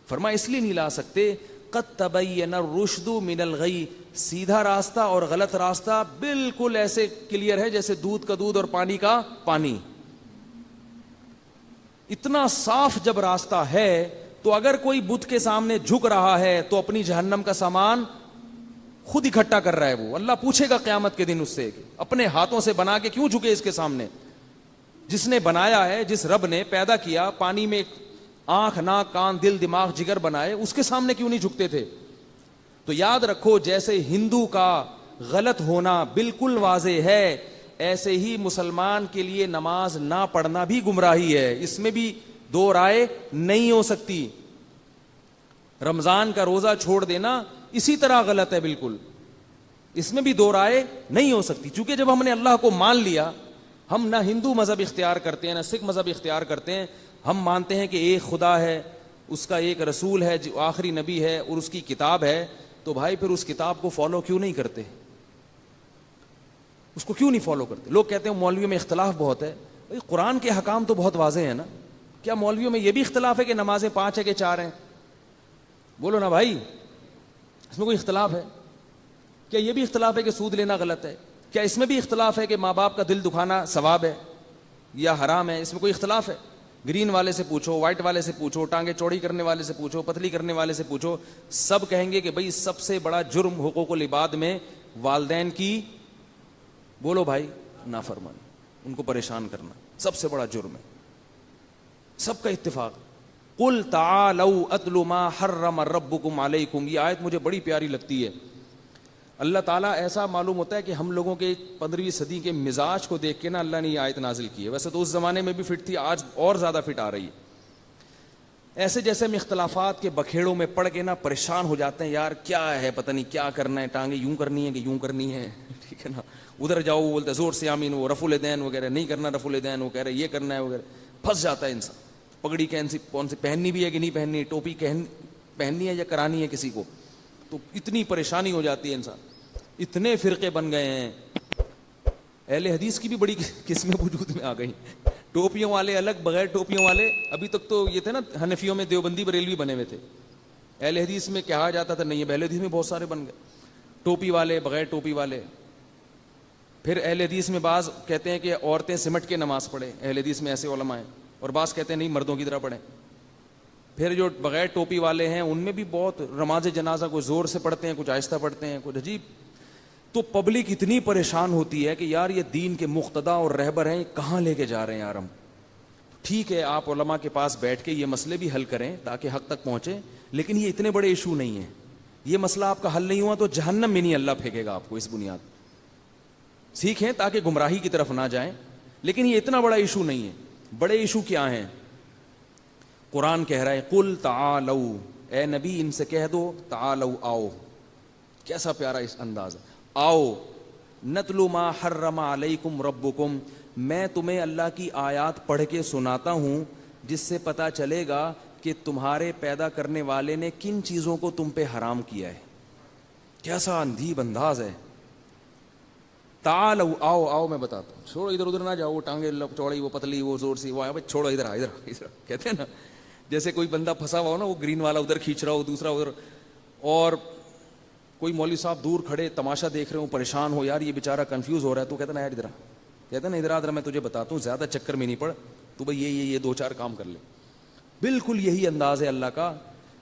فرمایا اس لیے نہیں لا سکتے قد تبین الرشد من الغی. سیدھا راستہ اور غلط راستہ بالکل ایسے کلیئر ہے جیسے دودھ کا دودھ اور پانی کا پانی. اتنا صاف جب راستہ ہے تو اگر کوئی بت کے سامنے جھک رہا ہے تو اپنی جہنم کا سامان خود اکٹھا کر رہا ہے. وہ اللہ پوچھے گا قیامت کے دن اس سے اپنے ہاتھوں سے بنا کے کیوں جھکے اس کے سامنے. جس نے بنایا ہے، جس رب نے پیدا کیا، پانی میں آنکھ ناک کان دل دماغ جگر بنائے، اس کے سامنے کیوں نہیں جھکتے تھے. تو یاد رکھو جیسے ہندو کا غلط ہونا بالکل واضح ہے، ایسے ہی مسلمان کے لیے نماز نہ پڑھنا بھی گمراہی ہے، اس میں بھی دو رائے نہیں ہو سکتی۔ رمضان کا روزہ چھوڑ دینا اسی طرح غلط ہے بالکل، اس میں بھی دو رائے نہیں ہو سکتی، چونکہ جب ہم نے اللہ کو مان لیا، ہم نہ ہندو مذہب اختیار کرتے ہیں نہ سکھ مذہب اختیار کرتے ہیں، ہم مانتے ہیں کہ ایک خدا ہے، اس کا ایک رسول ہے جو آخری نبی ہے اور اس کی کتاب ہے، تو بھائی پھر اس کتاب کو فالو کیوں نہیں کرتے؟ اس کو کیوں نہیں فالو کرتے؟ لوگ کہتے ہیں مولویوں میں اختلاف بہت ہے، بھائی قرآن کے حکام تو بہت واضح ہیں نا، کیا مولویوں میں یہ بھی اختلاف ہے کہ نمازیں 5 ہے کہ 4 ہیں؟ بولو نا بھائی، اس میں کوئی اختلاف ہے؟ کیا یہ بھی اختلاف ہے کہ سود لینا غلط ہے؟ کیا اس میں بھی اختلاف ہے کہ ماں باپ کا دل دکھانا ثواب ہے یا حرام ہے؟ اس میں کوئی اختلاف ہے؟ گرین والے سے پوچھو، وائٹ والے سے پوچھو، ٹانگیں چوڑی کرنے والے سے پوچھو، پتلی کرنے والے سے پوچھو، سب کہیں گے کہ بھئی سب سے بڑا جرم حقوق العباد میں والدین کی، بولو بھائی، نافرمانی، ان کو پریشان کرنا سب سے بڑا جرم ہے، سب کا اتفاق۔ قل تعالوا اتل ما حرم ربکم علیکم، یہ آیت مجھے بڑی پیاری لگتی ہے۔ اللہ تعالیٰ ایسا معلوم ہوتا ہے کہ ہم لوگوں کے 15ویں صدی کے مزاج کو دیکھ کے نا اللہ نے یہ آیت نازل کی ہے، ویسے تو اس زمانے میں بھی فٹ تھی، آج اور زیادہ فٹ آ رہی ہے۔ ایسے جیسے ہم اختلافات کے بکھیڑوں میں پڑ کے نا پریشان ہو جاتے ہیں، یار کیا ہے، پتہ نہیں کیا کرنا ہے، ٹانگیں یوں کرنی ہے کہ یوں کرنی ہے، ٹھیک ہے نا، ادھر جاؤ وہ بولتے زور سے آمین، وہ رفع الیدین وغیرہ نہیں کرنا، رفع الیدین وہ کہہ رہے یہ کرنا ہے وغیرہ، پھنس جاتا ہے انسان۔ پگڑی کون سی پہننی بھی ہے کہ نہیں پہننی، ٹوپی پہننی ہے یا کرانی ہے کسی کو، تو اتنی پریشانی ہو جاتی ہے انسان، اتنے فرقے بن گئے ہیں۔ اہل حدیث کی بھی بڑی قسمیں وجود میں آ گئی، ٹوپیوں والے الگ، بغیر ٹوپیوں والے، ابھی تک تو یہ تھے نا حنفیوں میں دیوبندی بریلوی بنے ہوئے تھے، اہل حدیث میں کہا جاتا تھا نہیں، اہل حدیث میں بہت سارے بن گئے، ٹوپی والے، بغیر ٹوپی والے۔ پھر اہل حدیث میں بعض کہتے ہیں کہ عورتیں سمٹ کے نماز پڑھیں، اہل حدیث میں ایسے علماء ہیں، اور بعض کہتے ہیں نہیں مردوں کی طرح پڑھیں۔ پھر جو بغیر ٹوپی والے ہیں ان میں بھی بہت، نماز جنازہ کچھ زور سے پڑھتے ہیں، کچھ آہستہ پڑھتے ہیں، کچھ عجیب۔ تو پبلک اتنی پریشان ہوتی ہے کہ یار یہ دین کے مقتدا اور رہبر ہیں، کہاں لے کے جا رہے ہیں یار ہم؟ ٹھیک ہے آپ علماء کے پاس بیٹھ کے یہ مسئلے بھی حل کریں تاکہ حق تک پہنچے، لیکن یہ اتنے بڑے ایشو نہیں ہیں، یہ مسئلہ آپ کا حل نہیں ہوا تو جہنم میں نہیں اللہ پھینکے گا آپ کو، اس بنیاد سیکھیں تاکہ گمراہی کی طرف نہ جائیں، لیکن یہ اتنا بڑا ایشو نہیں ہے۔ بڑے ایشو کیا ہیں؟ قرآن کہہ رہا ہے قل تعالوا، اے نبی ان سے کہہ دو تعالوا، آؤ، کیسا پیارا اس انداز، آؤ، نتلو ما حرم علیکم ربکم، میں تمہیں اللہ کی آیات پڑھ کے سناتا ہوں جس سے پتہ چلے گا کہ تمہارے پیدا کرنے والے نے کن چیزوں کو تم پہ حرام کیا ہے۔ کیسا اندھیب انداز ہے، تعالوا، آؤ آؤ میں بتاتا ہوں، چھوڑو ادھر ادھر نہ جاؤ، وہ ٹانگیں چوڑی، وہ پتلی، وہ زور سی، وہ چھوڑو ادھر ادھر ادھر، کہتے ہیں نا جیسے کوئی بندہ پھنسا ہوا ہو نا، وہ گرین والا ادھر کھینچ رہا ہو، دوسرا ادھر، اور کوئی مولوی صاحب دور کھڑے تماشا دیکھ رہے ہو، پریشان ہو، یار یہ بیچارہ کنفیوز ہو رہا ہے، تو کہتا نا یار ادھر، کہتا نا ادھر ادھر میں تجھے بتاتا ہوں، زیادہ چکر میں نہیں پڑ، تو بھائی یہ 2-4 کام کر لے۔ بالکل یہی انداز ہے اللہ کا،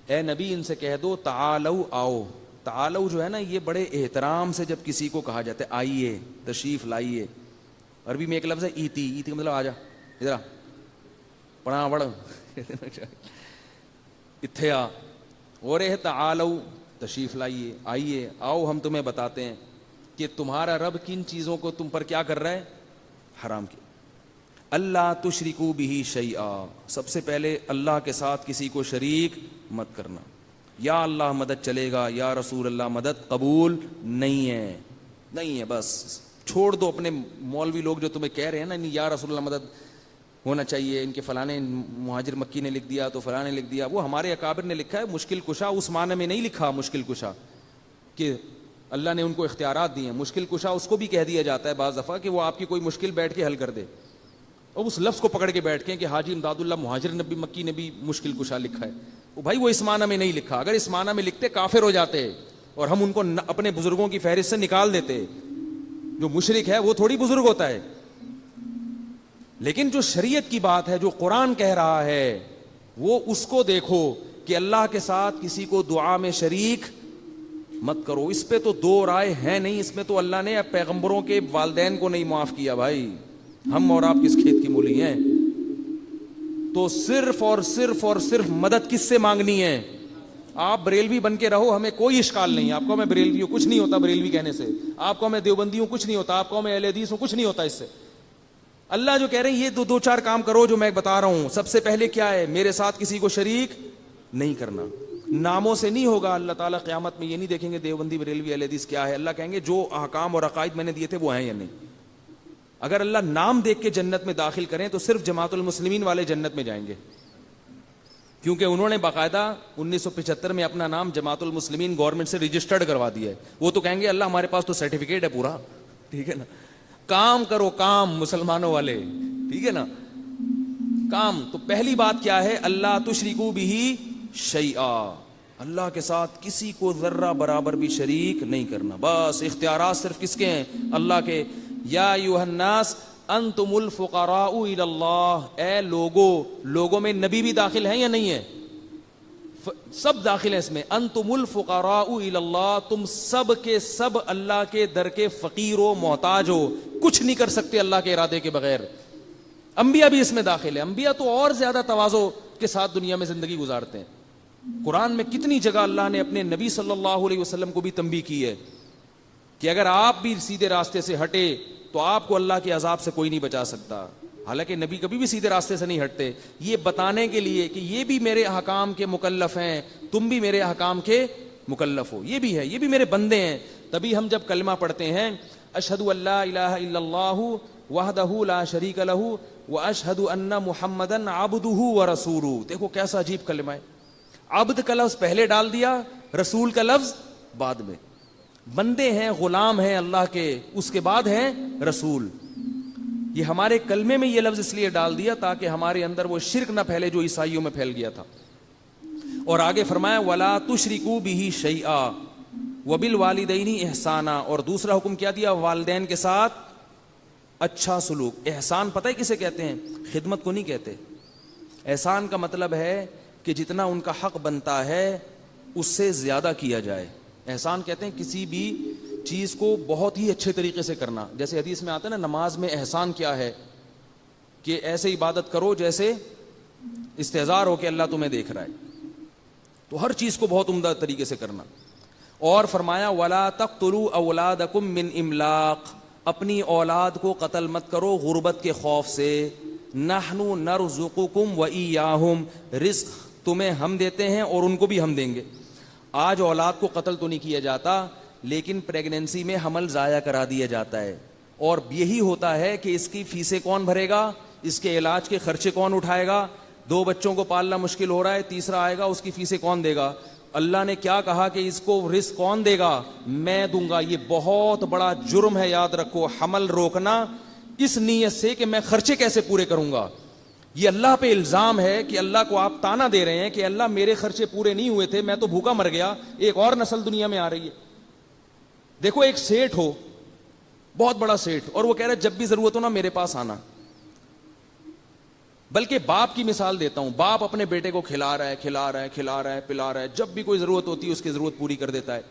اے نبی ان سے کہہ دو تعالوا، آؤ۔ تعالوا جو ہے نا یہ بڑے احترام سے جب کسی کو کہا جاتا ہے آئیے، تشریف لائیے، عربی میں ایک لفظ ہے ایتی، ایتی کا مطلب آ جا، ادھر پڑھا پڑھ اتھے آ، اور ہے تعالوا، تشریف لائیے، آئیے، آؤ ہم تمہیں بتاتے ہیں کہ تمہارا رب کن چیزوں کو تم پر کیا کر رہا ہے، حرام کیا۔ اللہ تشرکو بہ شیئا، سب سے پہلے اللہ کے ساتھ کسی کو شریک مت کرنا۔ یا اللہ مدد چلے گا، یا رسول اللہ مدد قبول نہیں ہے، نہیں ہے، بس چھوڑ دو اپنے مولوی لوگ جو تمہیں کہہ رہے ہیں نا یا رسول اللہ مدد ہونا چاہیے، ان کے فلانے مہاجر مکی نے لکھ دیا تو فلاں نے لکھ دیا، وہ ہمارے اکابر نے لکھا ہے، مشکل کشا اس معنی میں نہیں لکھا مشکل کشا کہ اللہ نے ان کو اختیارات دیے ہیں، مشکل کشا اس کو بھی کہہ دیا جاتا ہے بعض دفعہ کہ وہ آپ کی کوئی مشکل بیٹھ کے حل کر دے، اور اس لفظ کو پکڑ کے بیٹھ کے کہ حاجی امداد اللہ مہاجر نبی مکی نے بھی مشکل کشا لکھا ہے، وہ بھائی وہ اس معنی میں نہیں لکھا، اگر اس معنی میں لکھتے کافر ہو جاتے اور ہم ان کو اپنے بزرگوں کی فہرست سے نکال دیتے، جو مشرک ہے وہ تھوڑی بزرگ ہوتا ہے، لیکن جو شریعت کی بات ہے، جو قرآن کہہ رہا ہے، وہ اس کو دیکھو کہ اللہ کے ساتھ کسی کو دعا میں شریک مت کرو۔ اس پہ تو 2 رائے ہیں نہیں، اس میں تو اللہ نے پیغمبروں کے والدین کو نہیں معاف کیا، بھائی ہم اور آپ کس کھیت کی مولی ہیں؟ تو صرف اور صرف اور صرف مدد کس سے مانگنی ہے؟ آپ بریلوی بن کے رہو، ہمیں کوئی اشکال نہیں، آپ کو میں بریلوی ہوں، کچھ نہیں ہوتا بریلوی کہنے سے، آپ قوم دیوبندیوں کچھ نہیں ہوتا, آپ قوم اہل حدیث کچھ نہیں ہوتا اس سے. اللہ جو کہہ رہے ہیں یہ دو چار کام کرو جو میں بتا رہا ہوں. سب سے پہلے کیا ہے؟ میرے ساتھ کسی کو شریک نہیں کرنا. ناموں سے نہیں ہوگا. اللہ تعالیٰ قیامت میں یہ نہیں دیکھیں گے دیوبندی بریلوی اہل حدیث کیا ہے. اللہ کہیں گے جو احکام اور عقائد میں نے دیے تھے وہ ہیں یا نہیں. اگر اللہ نام دیکھ کے جنت میں داخل کریں تو صرف جماعت المسلمین والے جنت میں جائیں گے, کیونکہ انہوں نے باقاعدہ 1975 میں اپنا نام جماعت المسلمین گورنمنٹ سے رجسٹرڈ کروا دیا ہے. وہ تو کہیں گے اللہ ہمارے پاس تو سرٹیفکیٹ ہے پورا, ٹھیک ہے نا. کام کرو کام مسلمانوں والے, ٹھیک ہے نا, کام. تو پہلی بات کیا ہے؟ اللہ تشرکو بہ شیئا, اللہ کے ساتھ کسی کو ذرہ برابر بھی شریک نہیں کرنا. بس اختیارات صرف کس کے ہیں؟ اللہ کے. یا ایھا الناس انتم الفقراء الی اللہ, اے لوگوں میں نبی بھی داخل ہیں یا نہیں ہے؟ سب داخل ہیں اس میں. انتم الفقراء الی اللہ, تم سب کے سب اللہ کے در کے فقیر و محتاج ہو, کچھ نہیں کر سکتے اللہ کے ارادے کے بغیر. انبیاء بھی اس میں داخل ہیں. انبیاء تو اور زیادہ تواضع کے ساتھ دنیا میں زندگی گزارتے ہیں. قرآن میں کتنی جگہ اللہ نے اپنے نبی صلی اللہ علیہ وسلم کو بھی تنبیہ کی ہے کہ اگر آپ بھی سیدھے راستے سے ہٹے تو آپ کو اللہ کے عذاب سے کوئی نہیں بچا سکتا. حالانکہ نبی کبھی بھی سیدھے راستے سے نہیں ہٹتے, یہ بتانے کے لیے کہ یہ بھی میرے احکام کے مکلف ہیں, تم بھی میرے احکام کے مکلف ہو, یہ بھی ہے, یہ بھی میرے بندے ہیں. تبھی ہم جب کلمہ پڑھتے ہیں اشہد ان لا الہ الا اللہ وحدہ لا شریک لہ واشہد ان محمدا عبدہ ورسولہ, دیکھو کیسا عجیب کلمہ ہے. عبد کا لفظ پہلے ڈال دیا, رسول کا لفظ بعد میں. بندے ہیں, غلام ہیں اللہ کے, اس کے بعد ہیں رسول. یہ ہمارے کلمے میں یہ لفظ اس لیے ڈال دیا تاکہ ہمارے اندر وہ شرک نہ پھیلے جو عیسائیوں میں پھیل گیا تھا. اور آگے فرمایا ولا تشرکوا بہ شیئا وبالوالدین احسانا, اور دوسرا حکم کیا دیا؟ والدین کے ساتھ اچھا سلوک. احسان پتہ ہے کسے کہتے ہیں؟ خدمت کو نہیں کہتے. احسان کا مطلب ہے کہ جتنا ان کا حق بنتا ہے اس سے زیادہ کیا جائے. احسان کہتے ہیں کسی بھی چیز کو بہت ہی اچھے طریقے سے کرنا. جیسے حدیث میں آتا ہے نا, نماز میں احسان کیا ہے کہ ایسے عبادت کرو جیسے استحضار ہو کہ اللہ تمہیں دیکھ رہا ہے. تو ہر چیز کو بہت عمدہ طریقے سے کرنا. اور فرمایا ولا تقتلوا اولادکم من املاق, اپنی اولاد کو قتل مت کرو غربت کے خوف سے. نحن نرزقکم وایاہم, رزق تمہیں ہم دیتے ہیں اور ان کو بھی ہم دیں گے. آج اولاد کو قتل تو نہیں کیا جاتا, لیکن پریگننسی میں حمل ضائع کرا دیا جاتا ہے. اور یہی ہوتا ہے کہ اس کی فیسیں کون بھرے گا, اس کے علاج کے خرچے کون اٹھائے گا. 2 بچوں کو پالنا مشکل ہو رہا ہے, تیسرا آئے گا, اس کی فیسیں کون دے گا؟ اللہ نے کیا کہا کہ اس کو رزق کون دے گا؟ میں دوں گا. یہ بہت بڑا جرم ہے, یاد رکھو. حمل روکنا اس نیت سے کہ میں خرچے کیسے پورے کروں گا. یہ اللہ پہ الزام ہے کہ اللہ کو آپ تانا دے رہے ہیں کہ اللہ میرے خرچے پورے نہیں ہوئے تھے, میں تو بھوکا مر گیا, ایک اور نسل دنیا میں آ رہی ہے. دیکھو ایک سیٹ ہو, بہت بڑا سیٹ, اور وہ کہہ رہا ہے جب بھی ضرورت ہو نا میرے پاس آنا. بلکہ باپ کی مثال دیتا ہوں, باپ اپنے بیٹے کو کھلا رہا ہے, پلا رہا ہے, جب بھی کوئی ضرورت ہوتی ہے اس کی ضرورت پوری کر دیتا ہے.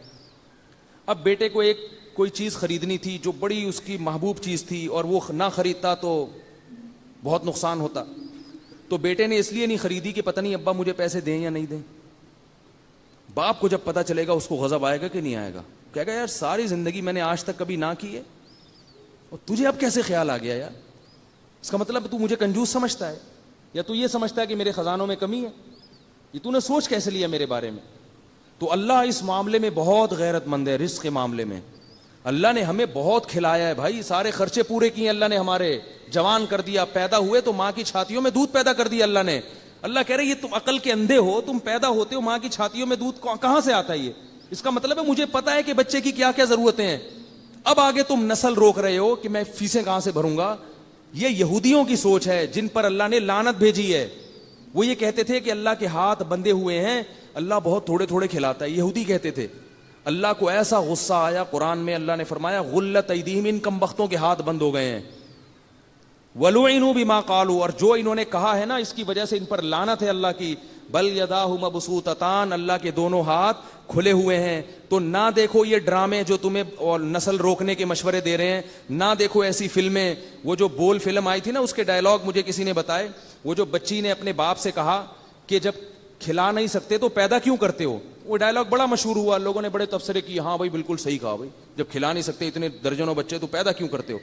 اب بیٹے کو کوئی چیز خریدنی تھی جو بڑی اس کی محبوب چیز تھی, اور وہ نہ خریدتا تو بہت نقصان ہوتا. تو بیٹے نے اس لیے نہیں خریدی کہ پتہ نہیں ابا مجھے پیسے دیں یا نہیں دیں. باپ کو جب پتہ چلے گا اس کو غضب آئے گا کہ نہیں آئے گا؟ کہے گا یار ساری زندگی میں نے آج تک کبھی نہ کی ہے, اور تجھے اب کیسے خیال آ گیا یار؟ اس کا مطلب تو مجھے کنجوس سمجھتا ہے, یا تو یہ سمجھتا ہے کہ میرے خزانوں میں کمی ہے. یہ تو نے سوچ کیسے لیا میرے بارے میں؟ تو اللہ اس معاملے میں بہت غیرت مند ہے. رزق کے معاملے میں اللہ نے ہمیں بہت کھلایا ہے بھائی, سارے خرچے پورے کیے اللہ نے, ہمارے جوان کر دیا, پیدا ہوئے تو ماں کی چھاتیوں میں دودھ پیدا کر دیا اللہ نے. اللہ کہہ رہے یہ تم عقل کے اندھے ہو, تم پیدا ہوتے ہو ماں کی چھاتیوں میں دودھ کہاں سے آتا ہے؟ یہ اس کا مطلب ہے مجھے پتا ہے کہ بچے کی کیا کیا ضرورتیں ہیں. اب آگے تم نسل روک رہے ہو کہ میں فیسیں کہاں سے بھروں گا. یہ یہودیوں کی سوچ ہے جن پر اللہ نے لعنت بھیجی ہے. وہ یہ کہتے تھے کہ اللہ کے ہاتھ بندھے ہوئے ہیں, اللہ بہت تھوڑے تھوڑے کھلاتا ہے. یہودی کہتے تھے. اللہ کو ایسا غصہ آیا, قرآن میں اللہ نے فرمایا غلت ایدیہم, ان کم بختوں کے ہاتھ بند ہو گئے ہیں. وَلُعِنُوا بِمَا قَالُوا, اور جو انہوں نے کہا ہے نا اس کی وجہ سے ان پر لعنت ہے اللہ کی. بل یداہ مبسوطتان, اللہ کے دونوں ہاتھ کھلے ہوئے ہیں. تو نہ دیکھو یہ ڈرامے جو تمہیں اور نسل روکنے کے مشورے دے رہے ہیں, نہ دیکھو ایسی فلمیں. وہ جو بول فلم آئی تھی نا, اس کے ڈائلاگ مجھے کسی نے بتائے. وہ جو بچی نے اپنے باپ سے کہا کہ جب کھلا نہیں سکتے تو پیدا کیوں کرتے ہو, وہ ڈائلاگ بڑا مشہور ہوا, لوگوں نے بڑے تبصرے کیے, ہاں بھائی بالکل صحیح کہا بھائی, جب کھلا نہیں سکتے اتنے درجنوں بچے تو پیدا کیوں کرتے ہو.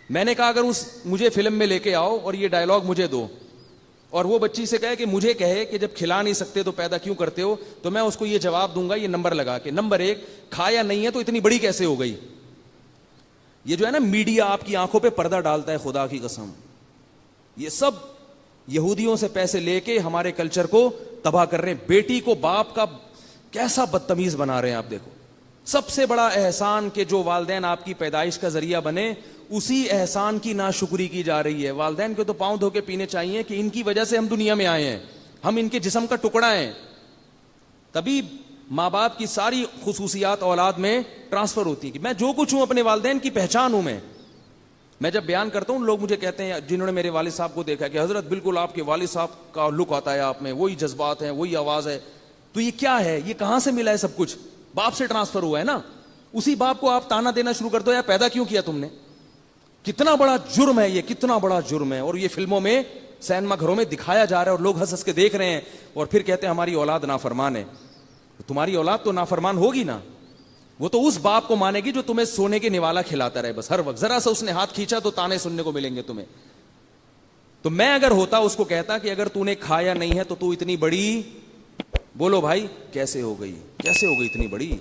میں نے کہا اگر مجھے فلم میں لے کے آؤ اور یہ ڈائلاگ مجھے دو, اور وہ بچی سے کہے کہ مجھے کہے کہ جب کھلا نہیں سکتے تو پیدا کیوں کرتے ہو, تو میں اس کو یہ جواب دوں گا یہ نمبر لگا کے. نمبر 1, کھایا نہیں ہے تو اتنی بڑی کیسے ہو گئی. یہ جو ہے نا میڈیا آپ کی آنکھوں پہ پردہ ڈالتا ہے, خدا کی قسم, یہ سب یہودیوں سے پیسے لے کے ہمارے کلچر کو تباہ کر رہے ہیں. بیٹی کو باپ کا کیسا بدتمیز بنا رہے ہیں آپ دیکھو. سب سے بڑا احسان کہ جو والدین آپ کی پیدائش کا ذریعہ بنے, اسی احسان کی ناشکری کی جا رہی ہے. والدین کو تو پاؤں دھو کے پینے چاہیے کہ ان کی وجہ سے ہم دنیا میں آئے ہیں, ہم ان کے جسم کا ٹکڑا ہیں. تبھی ماں باپ کی ساری خصوصیات اولاد میں ٹرانسفر ہوتی ہے. کہ میں جو کچھ ہوں اپنے والدین کی پہچان ہوں. میں جب بیان کرتا ہوں لوگ مجھے کہتے ہیں جنہوں نے میرے والد صاحب کو دیکھا کہ حضرت بالکل آپ کے والد صاحب کا لک آتا ہے آپ میں, وہی جذبات ہیں, وہی آواز ہے. تو یہ کیا ہے, یہ کہاں سے ملا ہے سب کچھ؟ باپ سے ٹرانسفر ہوا ہے نا. اسی باپ کو آپ تانا دینا شروع کر دو, یا پیدا کیوں کیا تم نے. کتنا بڑا جرم ہے یہ, کتنا بڑا جرم ہے. اور یہ فلموں میں سینما گھروں میں دکھایا جا رہا ہے اور لوگ ہنس ہنس کے دیکھ رہے ہیں, اور پھر کہتے ہیں ہماری اولاد نافرمان ہے. تمہاری اولاد تو نافرمان ہوگی نا, وہ تو اس باپ کو مانے گی جو تمہیں سونے کے نوالا کھلاتا رہے بس ہر وقت. ذرا سا اس نے ہاتھ کھینچا تو تانے سننے کو ملیں گے تمہیں. تو میں اگر ہوتا اس کو کہتا کہ اگر تو نے کھایا نہیں ہے تو تو اتنی بڑی, بولو بھائی کیسے ہو گئی, کیسے ہو گئی اتنی بڑی.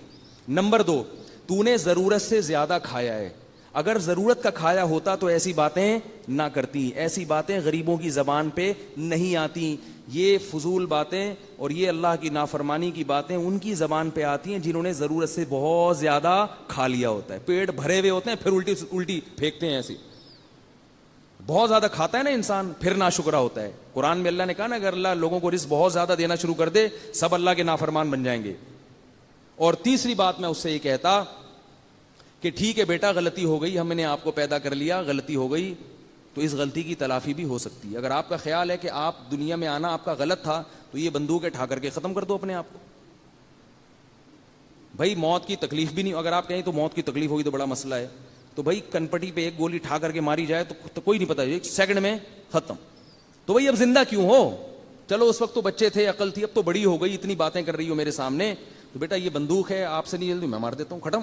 نمبر 2, تو نے ضرورت سے زیادہ کھایا ہے. اگر ضرورت کا کھایا ہوتا تو ایسی باتیں نہ کرتی. ایسی باتیں غریبوں کی زبان پہ نہیں آتی. یہ فضول باتیں اور یہ اللہ کی نافرمانی کی باتیں ان کی زبان پہ آتی ہیں جنہوں نے ضرورت سے بہت زیادہ کھا لیا ہوتا ہے. پیٹ بھرے ہوئے ہوتے ہیں پھر الٹی پھینکتے ہیں ایسی. بہت زیادہ کھاتا ہے نا انسان پھر ناشکرا ہوتا ہے. قرآن میں اللہ نے کہا نا اگر اللہ لوگوں کو رزق بہت زیادہ دینا شروع کر دے سب اللہ کے نافرمان بن جائیں گے. اور تیسری بات میں اس سے یہ کہتا کہ ٹھیک ہے بیٹا غلطی ہو گئی, ہم نے آپ کو پیدا کر لیا, غلطی ہو گئی, تو اس غلطی کی تلافی بھی ہو سکتی ہے. اگر آپ کا خیال ہے کہ آپ دنیا میں آنا آپ کا غلط تھا تو یہ بندوق اٹھا کر کے ختم کر دو اپنے آپ کو. بھائی موت کی تکلیف بھی نہیں, اگر آپ کہیں تو موت کی تکلیف ہوگی تو بڑا مسئلہ ہے, تو بھائی کنپٹی پہ ایک گولی ٹھا کر کے ماری جائے تو کوئی نہیں پتا, ایک سیکنڈ میں ختم. تو بھائی اب زندہ کیوں ہو, چلو اس وقت تو بچے تھے, عقل تھی, اب تو بڑی ہو گئی, اتنی باتیں کر رہی ہو میرے سامنے, تو بیٹا یہ بندوق ہے, آپ سے نہیں جلدی میں مار دیتا ہوں, ختم.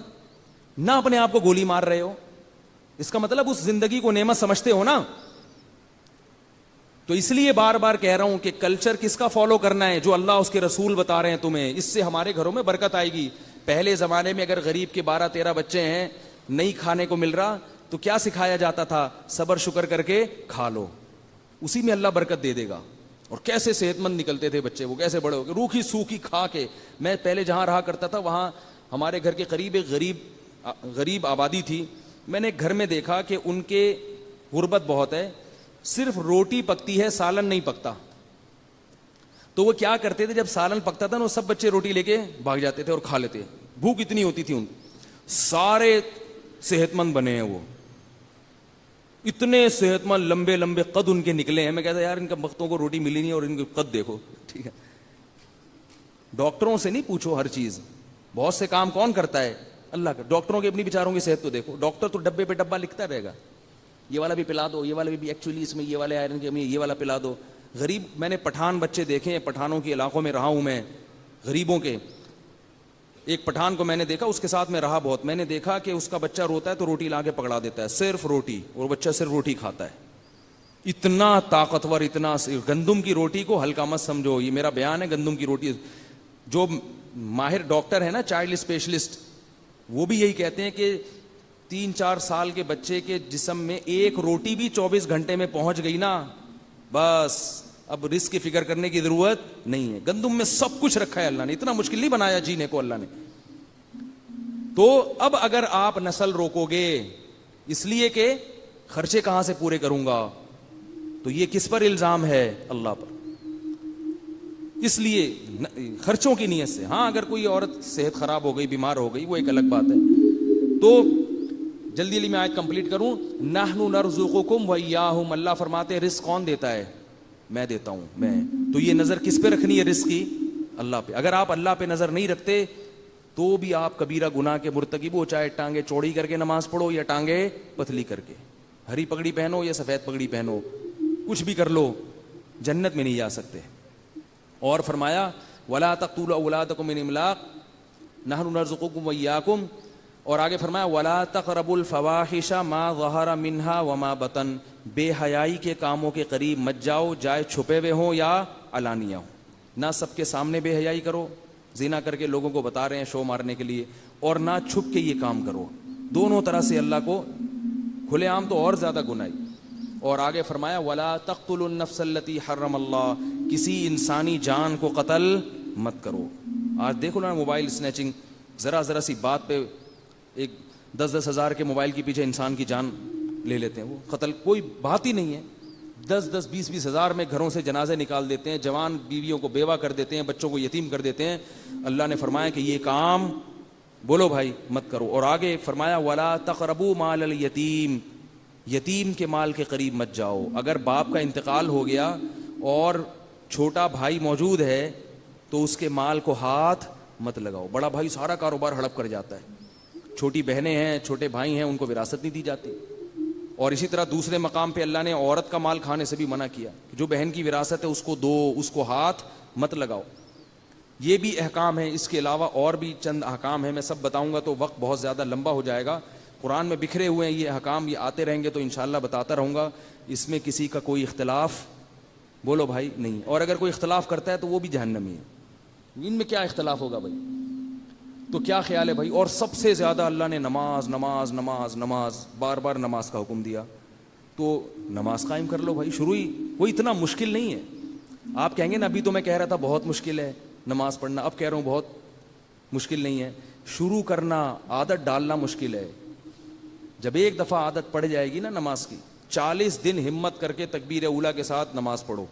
نہ اپنے آپ کو گولی مار رہے ہو, اس کا مطلب اس زندگی کو نعمت سمجھتے ہو نا. تو اس لیے بار بار کہہ رہا ہوں کہ کلچر کس کا فالو کرنا ہے, جو اللہ اس کے رسول بتا رہے ہیں تمہیں. اس سے ہمارے گھروں میں برکت آئے گی. پہلے زمانے میں اگر غریب کے 12-13 بچے ہیں, نہیں کھانے کو مل رہا, تو کیا سکھایا جاتا تھا, صبر شکر کر کے کھا لو, اسی میں اللہ برکت دے دے گا. اور کیسے صحت مند نکلتے تھے بچے, وہ کیسے بڑے ہو گئے روکھی سوکھی کھا کے. میں پہلے جہاں رہا کرتا تھا وہاں ہمارے گھر کے قریب ایک غریب آبادی تھی. میں نے گھر میں دیکھا کہ ان کے غربت بہت ہے, صرف روٹی پکتی ہے, سالن نہیں پکتا. تو وہ کیا کرتے تھے, جب سالن پکتا تھا نا سب بچے روٹی لے کے بھاگ جاتے تھے اور کھا لیتے. بھوک اتنی ہوتی تھی ان کو. سارے صحت مند بنے ہیں, وہ اتنے صحت مند, لمبے لمبے قد ان کے نکلے ہیں. میں کہتا یار ان کا وقتوں کو روٹی ملی نہیں اور ان کے قد دیکھو. ٹھیک ہے, ڈاکٹروں سے نہیں پوچھو ہر چیز, بہت سے کام کون کرتا ہے, اللہ کا. ڈاکٹروں کی اپنی بیچاروں کی صحت تو دیکھو. ڈاکٹر تو ڈبے پہ ڈبہ لکھتا رہے گا, یہ والا بھی پلا دو, یہ والا بھی ایکچولی اس میں یہ والے آئرن کی کمی, یہ والا پلا دو. غریب, میں نے پٹھان بچے دیکھے ہیں, پٹھانوں کے علاقوں میں رہا ہوں میں, غریبوں کے. ایک پٹھان کو میں نے دیکھا, اس کے ساتھ میں رہا بہت. میں نے دیکھا کہ اس کا بچہ روتا ہے تو روٹی لا کے پکڑا دیتا ہے, صرف روٹی, اور بچہ صرف روٹی کھاتا ہے. اتنا طاقتور, اتنا. گندم کی روٹی کو ہلکا مت سمجھو, یہ میرا بیان ہے. گندم کی روٹی, جو ماہر ڈاکٹر ہے نا, چائلڈ اسپیشلسٹ, وہ بھی یہی کہتے ہیں کہ 3-4 سال کے بچے کے جسم میں ایک روٹی بھی 24 گھنٹے میں پہنچ گئی نا, بس اب رزق کی فکر کرنے کی ضرورت نہیں ہے. گندم میں سب کچھ رکھا ہے اللہ نے, اتنا مشکل نہیں بنایا جینے کو اللہ نے. تو اب اگر آپ نسل روکو گے, اس لیے کہ خرچے کہاں سے پورے کروں گا, تو یہ کس پر الزام ہے, اللہ پر. اس لیے خرچوں کی نیت سے. ہاں اگر کوئی عورت صحت خراب ہو گئی, بیمار ہو گئی, وہ ایک الگ بات ہے. تو جلدی جلدی میں آیت کمپلیٹ کروں. نحن نرزقکم وایاہم, اللہ فرماتے ہیں رزق کون دیتا ہے, میں دیتا ہوں, میں. تو یہ نظر کس پہ رکھنی ہے رزق کی, اللہ پہ. اگر آپ اللہ پہ نظر نہیں رکھتے تو بھی آپ کبیرہ گناہ کے مرتکب ہو, چاہے ٹانگیں چوڑی کر کے نماز پڑھو یا ٹانگیں پتلی کر کے, ہری پگڑی پہنو یا سفید پگڑی پہنو, کچھ بھی کر لو, جنت میں نہیں جا سکتے. اور فرمایا ولا تقتلوا اولادکم من املاق نحن نرزقکم وایاکم, اور آگے فرمایا ولا تقربوا الفواحش ما ظہر منها وما بطن, بے حیائی کے کاموں کے قریب مت جاؤ, جائے چھپے ہوئے ہوں یا علانیہ ہوں. نہ سب کے سامنے بے حیائی کرو, زنا کر کے لوگوں کو بتا رہے ہیں شو مارنے کے لیے, اور نہ چھپ کے یہ کام کرو. دونوں طرح سے اللہ کو کھلے عام تو اور زیادہ گناہی. اور آگے فرمایا ولا تقتلوا النفس التي حرم اللہ, کسی انسانی جان کو قتل مت کرو. آج دیکھو نا موبائل سنیچنگ, ذرا سی بات پہ ایک 10-10 ہزار کے موبائل کے پیچھے انسان کی جان لے لیتے ہیں. وہ قتل کوئی بات ہی نہیں ہے. 10-10 20-20 ہزار میں گھروں سے جنازے نکال دیتے ہیں, جوان بیویوں کو بیوہ کر دیتے ہیں, بچوں کو یتیم کر دیتے ہیں. اللہ نے فرمایا کہ یہ کام بولو بھائی مت کرو. اور آگے فرمایا ولا تقربوا مال الیتیم, یتیم کے مال کے قریب مت جاؤ. اگر باپ کا انتقال ہو گیا اور چھوٹا بھائی موجود ہے تو اس کے مال کو ہاتھ مت لگاؤ. بڑا بھائی سارا کاروبار ہڑپ کر جاتا ہے, چھوٹی بہنیں ہیں, چھوٹے بھائی ہیں, ان کو وراثت نہیں دی جاتی. اور اسی طرح دوسرے مقام پہ اللہ نے عورت کا مال کھانے سے بھی منع کیا کہ جو بہن کی وراثت ہے اس کو دو, اس کو ہاتھ مت لگاؤ. یہ بھی احکام ہیں. اس کے علاوہ اور بھی چند احکام ہیں, میں سب بتاؤں گا تو وقت بہت زیادہ لمبا ہو جائے گا. قرآن میں بکھرے ہوئے ہیں یہ احکام, یہ آتے رہیں گے تو انشاءاللہ بتاتا رہوں گا. اس میں کسی کا کوئی اختلاف بولو بھائی نہیں, اور اگر کوئی اختلاف کرتا ہے تو وہ بھی جہنمی ہے. ان میں کیا اختلاف ہوگا بھائی؟ تو کیا خیال ہے بھائی؟ اور سب سے زیادہ اللہ نے نماز نماز نماز نماز بار بار نماز کا حکم دیا, تو نماز قائم کر لو بھائی. شروع ہی کوئی اتنا مشکل نہیں ہے. آپ کہیں گے نا ابھی تو میں کہہ رہا تھا بہت مشکل ہے نماز پڑھنا, اب کہہ رہا ہوں بہت مشکل نہیں ہے. شروع کرنا, عادت ڈالنا مشکل ہے. جب ایک دفعہ عادت پڑ جائے گی نا نماز کی, 40 دن ہمت کر کے تکبیر اولیٰ کے ساتھ نماز پڑھو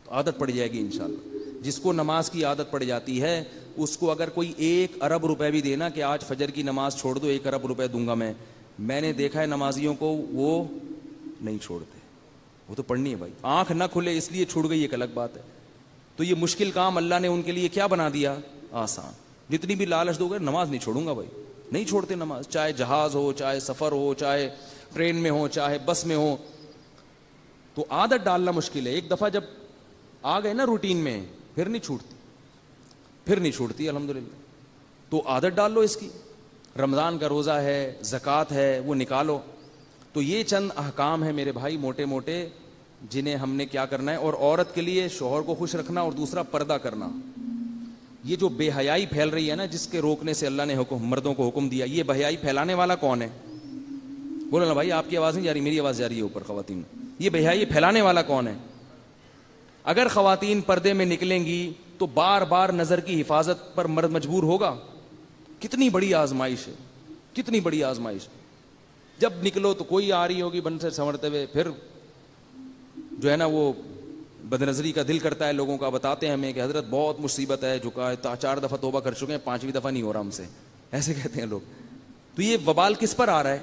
تو عادت پڑ جائے گی انشاءاللہ. جس کو نماز کی عادت پڑ جاتی ہے اس کو اگر کوئی 1 ارب روپے بھی دینا کہ آج فجر کی نماز چھوڑ دو, 1 ارب روپے دوں گا میں نے دیکھا ہے نمازیوں کو وہ نہیں چھوڑتے. وہ تو پڑھنی ہے بھائی, آنکھ نہ کھلے اس لیے چھوڑ گئی ایک الگ بات ہے. تو یہ مشکل کام اللہ نے ان کے لیے کیا بنا دیا؟ آسان. جتنی بھی لالچ دو گے نماز نہیں چھوڑوں گا بھائی, نہیں چھوڑتے نماز, چاہے جہاز ہو, چاہے سفر ہو, چاہے ٹرین میں ہو, چاہے بس میں ہو. تو عادت ڈالنا مشکل ہے. ایک دفعہ جب آ گئے نا روٹین میں پھر نہیں چھوڑتی الحمدللہ. تو عادت ڈال لو اس کی. رمضان کا روزہ ہے, زکوٰۃ ہے, وہ نکالو. تو یہ چند احکام ہیں میرے بھائی موٹے موٹے جنہیں ہم نے کیا کرنا ہے. اور عورت کے لیے شوہر کو خوش رکھنا, اور دوسرا پردہ کرنا. یہ جو بے حیائی پھیل رہی ہے نا, جس کے روکنے سے اللہ نے مردوں کو حکم دیا, یہ بے حیائی پھیلانے والا کون ہے؟ بولو نا بھائی, آپ کی آواز نہیں جا رہی, میری آواز جا رہی ہے اوپر خواتین. یہ بے حیائی پھیلانے والا کون ہے؟ اگر خواتین پردے میں نکلیں گی تو بار بار نظر کی حفاظت پر مرد مجبور ہوگا. کتنی بڑی آزمائش ہے, کتنی بڑی آزمائش. جب نکلو تو کوئی آ رہی ہوگی بن سے سنورتے ہوئے, پھر جو ہے نا وہ بد نظری کا دل کرتا ہے لوگوں کا. بتاتے ہیں ہمیں کہ حضرت بہت مصیبت ہے, جھکا ہے, 4 دفعہ توبہ کر چکے ہیں, 5ویں دفعہ نہیں ہو رہا ہم سے, ایسے کہتے ہیں لوگ. تو یہ وبال کس پر آ رہا ہے؟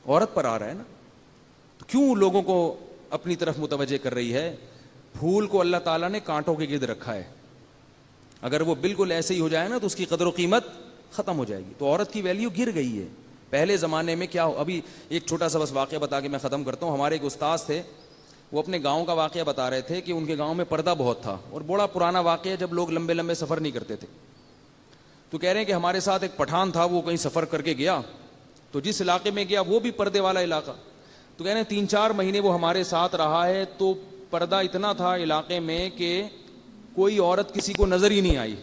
عورت پر آ رہا ہے نا. تو کیوں لوگوں کو اپنی طرف متوجہ کر رہی ہے؟ پھول کو اللہ تعالیٰ نے کانٹوں کے گرد رکھا ہے. اگر وہ بالکل ایسے ہی ہو جائے نا تو اس کی قدر و قیمت ختم ہو جائے گی. تو عورت کی ویلیو گر گئی ہے. پہلے زمانے میں کیا, ابھی ایک چھوٹا سا بس واقعہ بتا کے میں ختم کرتا ہوں. ہمارے ایک استاذ تھے, وہ اپنے گاؤں کا واقعہ بتا رہے تھے کہ ان کے گاؤں میں پردہ بہت تھا, اور بڑا پرانا واقعہ جب لوگ لمبے لمبے سفر نہیں کرتے تھے. تو کہہ رہے ہیں کہ ہمارے ساتھ ایک پٹھان تھا, وہ کہیں سفر کر کے گیا, تو جس علاقے میں گیا وہ بھی پردے والا علاقہ. تو کہہ رہے ہیں 3-4 مہینے وہ ہمارے ساتھ رہا ہے, تو پردہ اتنا تھا علاقے میں کہ کوئی عورت کسی کو نظر ہی نہیں آئی.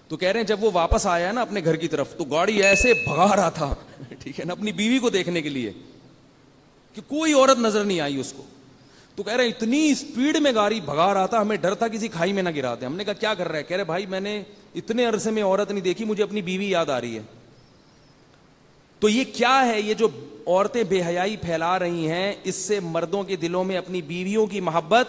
تو کہہ رہے ہیں جب وہ واپس آیا نا اپنے گھر کی طرف, تو گاڑی ایسے بھگا رہا تھا ٹھیک ہے نا, اپنی بیوی کو دیکھنے کے لیے, کہ کوئی عورت نظر نہیں آئی اس کو. تو کہہ رہے ہیں اتنی اسپیڈ میں گاڑی بھگا رہا تھا, ہمیں ڈر تھا کسی کھائی میں نہ گرا دے. ہم نے کہا کیا کر رہا ہے؟ کہہ رہے بھائی میں نے اتنے عرصے میں عورت نہیں دیکھی, مجھے اپنی بیوی یاد آ رہی ہے. تو یہ کیا ہے؟ یہ جو عورتیں بے حیائی پھیلا رہی ہیں, اس سے مردوں کے دلوں میں اپنی بیویوں کی محبت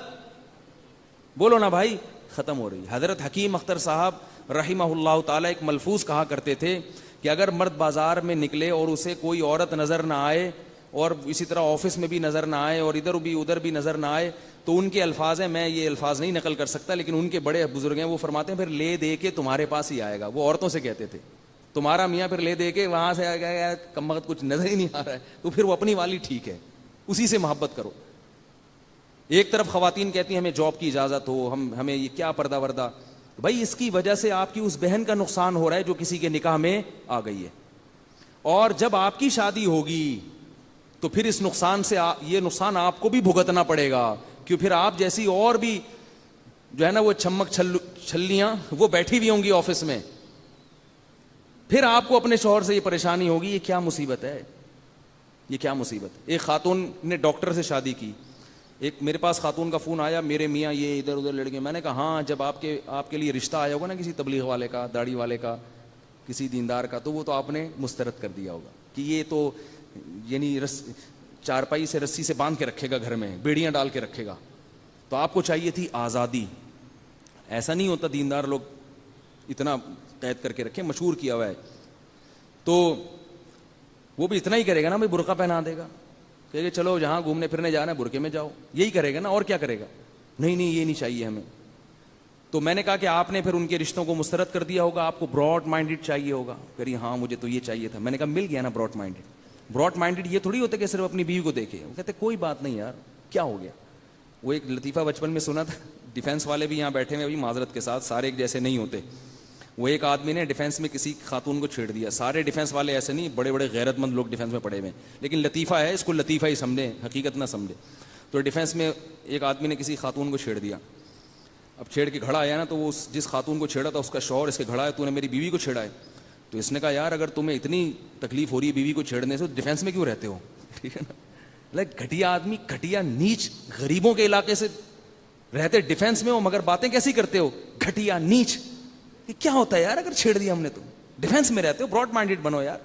بولو نا بھائی ختم ہو رہی ہے. حضرت حکیم اختر صاحب رحمہ اللہ تعالی ایک ملفوظ کہا کرتے تھے کہ اگر مرد بازار میں نکلے اور اسے کوئی عورت نظر نہ آئے, اور اسی طرح آفس میں بھی نظر نہ آئے, اور ادھر بھی نظر نہ آئے, تو ان کے الفاظ ہیں, میں یہ الفاظ نہیں نقل کر سکتا, لیکن ان کے بڑے بزرگ ہیں, وہ فرماتے ہیں پھر لے دے کے تمہارے پاس ہی آئے گا. وہ عورتوں سے کہتے تھے, تمہارا میاں پھر لے دے کے وہاں سے آ گیا, کم وقت کچھ نظر ہی نہیں آ رہا ہے, تو پھر وہ اپنی والی ٹھیک ہے, اسی سے محبت کرو. ایک طرف خواتین کہتی ہیں ہمیں جاب کی اجازت ہو, ہمیں یہ کیا پردہ وردہ. بھائی اس کی وجہ سے آپ کی اس بہن کا نقصان ہو رہا ہے جو کسی کے نکاح میں آ گئی ہے, اور جب آپ کی شادی ہوگی تو پھر اس نقصان سے یہ نقصان آپ کو بھی بھگتنا پڑے گا, کیوں پھر آپ جیسی اور بھی جو ہے نا وہ چھمک چھلیاں وہ بیٹھی ہوئی ہوں گی آفس میں, پھر آپ کو اپنے شوہر سے یہ پریشانی ہوگی. یہ کیا مصیبت ہے, یہ کیا مصیبت. ایک خاتون نے ڈاکٹر سے شادی کی, ایک میرے پاس خاتون کا فون آیا, میرے میاں یہ ادھر ادھر لڑکے. میں نے کہا ہاں, جب آپ کے لیے رشتہ آیا ہوگا نا کسی تبلیغ والے کا, داڑھی والے کا, کسی دیندار کا, تو وہ تو آپ نے مسترد کر دیا ہوگا کہ یہ تو یعنی چارپائی سے رسی سے باندھ کے رکھے گا گھر میں, بیڑیاں ڈال کے رکھے گا. تو آپ کو چاہیے تھی آزادی. ایسا نہیں ہوتا, دیندار لوگ اتنا قید کر کے رکھے, مشہور کیا ہوا ہے. تو وہ بھی اتنا ہی کرے گا نا, بھائی برقع پہنا دے گا کہ چلو جہاں گھومنے پھرنے جانا ہے برقعے میں جاؤ, یہی کرے گا نا, اور کیا کرے گا. نہیں یہ نہیں چاہیے ہمیں. تو میں نے کہا کہ آپ نے پھر ان کے رشتوں کو مسترد کر دیا ہوگا, آپ کو براڈ مائنڈڈ چاہیے ہوگا. کہی ہاں مجھے تو یہ چاہیے تھا. میں نے کہا مل گیا نا براڈ مائنڈڈ. براڈ مائنڈڈ یہ تھوڑی ہوتا کہ صرف اپنی بیوی کو دیکھے. وہ کہتے کوئی بات نہیں یار, کیا ہو گیا. وہ ایک لطیفہ بچپن میں سنا تھا, ڈیفینس والے بھی یہاں بیٹھے ہوئے, ابھی معذرت کے ساتھ, سارے ایک جیسے نہیں ہوتے. وہ ایک آدمی نے ڈیفینس میں کسی خاتون کو چھیڑ دیا. سارے ڈیفینس والے ایسے نہیں, بڑے بڑے غیرت مند لوگ ڈیفینس میں پڑے ہوئے ہیں, لیکن لطیفہ ہے, اس کو لطیفہ ہی سمجھیں, حقیقت نہ سمجھے. تو ڈیفینس میں ایک آدمی نے کسی خاتون کو چھیڑ دیا. اب چھیڑ کے گھڑا آیا نا, تو وہ جس خاتون کو چھیڑا تھا اس کا شوہر اس کے گھڑا ہے, تو نے میری بیوی کو چھیڑا ہے. تو اس نے کہا یار اگر تمہیں اتنی تکلیف ہو رہی ہے بیوی کو چھیڑنے سے, تو ڈیفینس میں کیوں رہتے ہو. ٹھیک ہے نا, لائک گھٹیا آدمی, گھٹیا نیچ, غریبوں کے علاقے سے رہتے ڈیفینس میں ہو, مگر باتیں کیسی کرتے ہو, گھٹیا نیچ. یہ کیا ہوتا ہے یار اگر چھیڑ دیا ہم نے تو. ڈیفینس میں رہتے ہو, براڈ مائنڈڈ بنو یار.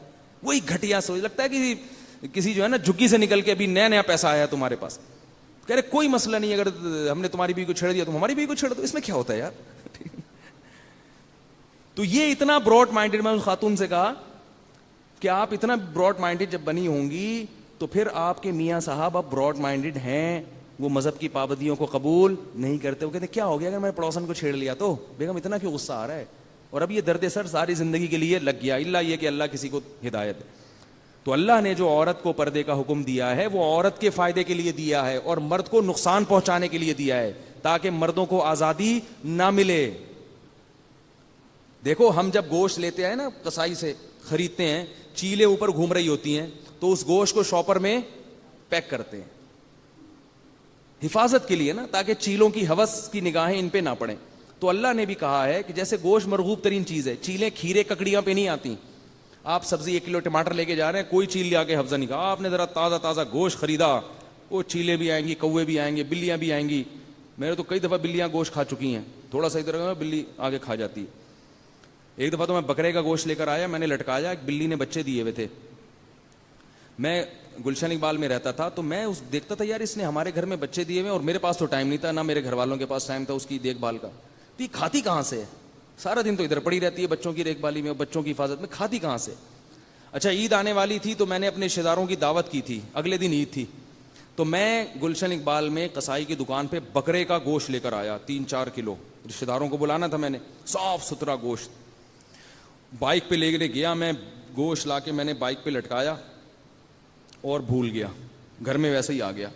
وہی گھٹیا سوچ, لگتا ہے کہ کسی جو ہے نا جھگی سے نکل کے ابھی نیا پیسہ آیا تمہارے پاس, کہہ رہے کوئی مسئلہ نہیں, اگر ہم نے تمہاری بیوی کو چھیڑ دیا تو ہماری بیوی کو چھیڑ دو, اس میں کیا ہوتا ہے یار. تو یہ اتنا براڈ مائنڈڈ. میں اس خاتون سے کہا کہ آپ اتنا براڈ مائنڈڈ جب بنی ہوں گی تو پھر آپ کے میاں صاحب اب براڈ مائنڈڈ ہیں, وہ مذہب کی پابندیوں کو قبول نہیں کرتے. وہ کہتے کیا ہو گیا اگر میں پڑوسن کو چھیڑ لیا تو, بیگم اتنا کیوں غصہ آ رہا ہے, اور اب یہ درد سر ساری زندگی کے لیے لگ گیا, اللہ یہ کہ اللہ کسی کو ہدایت دے. تو اللہ نے جو عورت کو پردے کا حکم دیا ہے وہ عورت کے فائدے کے لیے دیا ہے, اور مرد کو نقصان پہنچانے کے لیے دیا ہے, تاکہ مردوں کو آزادی نہ ملے. دیکھو ہم جب گوشت لیتے ہیں نا کسائی سے خریدتے ہیں, چیلیں اوپر گھوم رہی ہوتی ہیں, تو اس گوشت کو شاپر میں پیک کرتے ہیں حفاظت کے لیے نا, تاکہ چیلوں کی ہوس کی نگاہیں ان پہ نہ پڑیں. تو اللہ نے بھی کہا ہے کہ جیسے گوشت مرغوب ترین چیز ہے, چیلیں کھیرے ککڑیاں پہ نہیں آتی. آپ سبزی 1 کلو ٹماٹر لے کے جا رہے ہیں, کوئی چیل لے آ کے حفظہ نہیں کہا, آپ نے ذرا تازہ گوشت خریدا, وہ چیلیں بھی آئیں گی, کوے بھی آئیں گے, بلیاں بھی آئیں گی. میرے تو کئی دفعہ بلیاں گوشت کھا چکی ہیں, تھوڑا سا ادھر بلی آگے کھا جاتی ہے. ایک دفعہ تو میں بکرے کا گوشت لے کر آیا, میں نے لٹکایا, ایک بلی نے بچے دیے ہوئے تھے. میں گلشن اقبال میں رہتا تھا, تو میں دیکھتا تھا یار اس نے ہمارے گھر میں بچے دیے ہوئے, اور میرے پاس تو ٹائم نہیں تھا, نہ میرے گھر والوں کے پاس ٹائم تھا اس کی دیکھ بھال کا. تو یہ کھاتی کہاں سے ہے, سارا دن تو ادھر پڑی رہتی ہے بچوں کی دیکھ بھالی میں, بچوں کی حفاظت میں, کھاتی کہاں سے. اچھا عید آنے والی تھی, تو میں نے اپنے رشتے داروں کی دعوت کی تھی, اگلے دن عید تھی. تو میں گلشن اقبال میں کسائی کی دکان پہ بکرے کا گوشت لے کر آیا 3-4 کلو. رشتے داروں کو بلانا تھا میں نے, صاف ستھرا گوشت. بائک پہ لے کے گیا میں, گوشت لا کے میں نے بائک پہ لٹکایا اور بھول گیا, گھر میں ویسے ہی آ گیا.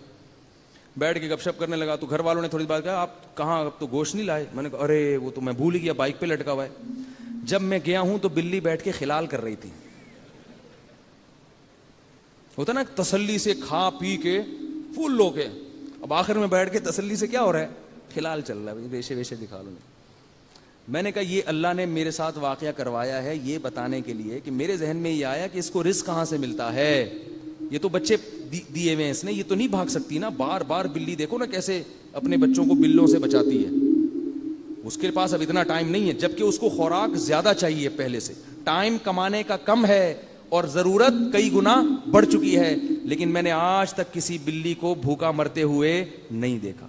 بیٹھ کے گپ شپ کرنے لگا, تو گھر والوں نے تھوڑی بات کہا آپ کہاں, اب تو گوشت نہیں لائے. میں نے کہا ارے وہ تو میں بھول گیا, بائک پہ لٹکا ہوا ہے. جب میں گیا ہوں تو بلی بیٹھ کے خلال کر رہی تھی. ہوتا نا تسلی سے کھا پی کے فل لو کے, اب آخر میں بیٹھ کے تسلی سے کیا ہو رہا ہے, خلال چل رہا ہے, ریشے ویشے دکھا لو. میں نے کہا یہ اللہ نے میرے ساتھ واقعہ کروایا ہے یہ بتانے کے لیے کہ میرے ذہن میں یہ آیا کہ اس کو رزق کہاں سے ملتا ہے. یہ تو بچے دیے ہوئے ہیں اس نے, یہ تو نہیں بھاگ سکتی نا, بار بار بلی دیکھو نا کیسے اپنے بچوں کو بلوں سے بچاتی ہے. اس کے پاس اب اتنا ٹائم نہیں ہے, جبکہ اس کو خوراک زیادہ چاہیے پہلے سے. ٹائم کمانے کا کم ہے اور ضرورت کئی گنا بڑھ چکی ہے, لیکن میں نے آج تک کسی بلی کو بھوکا مرتے ہوئے نہیں دیکھا.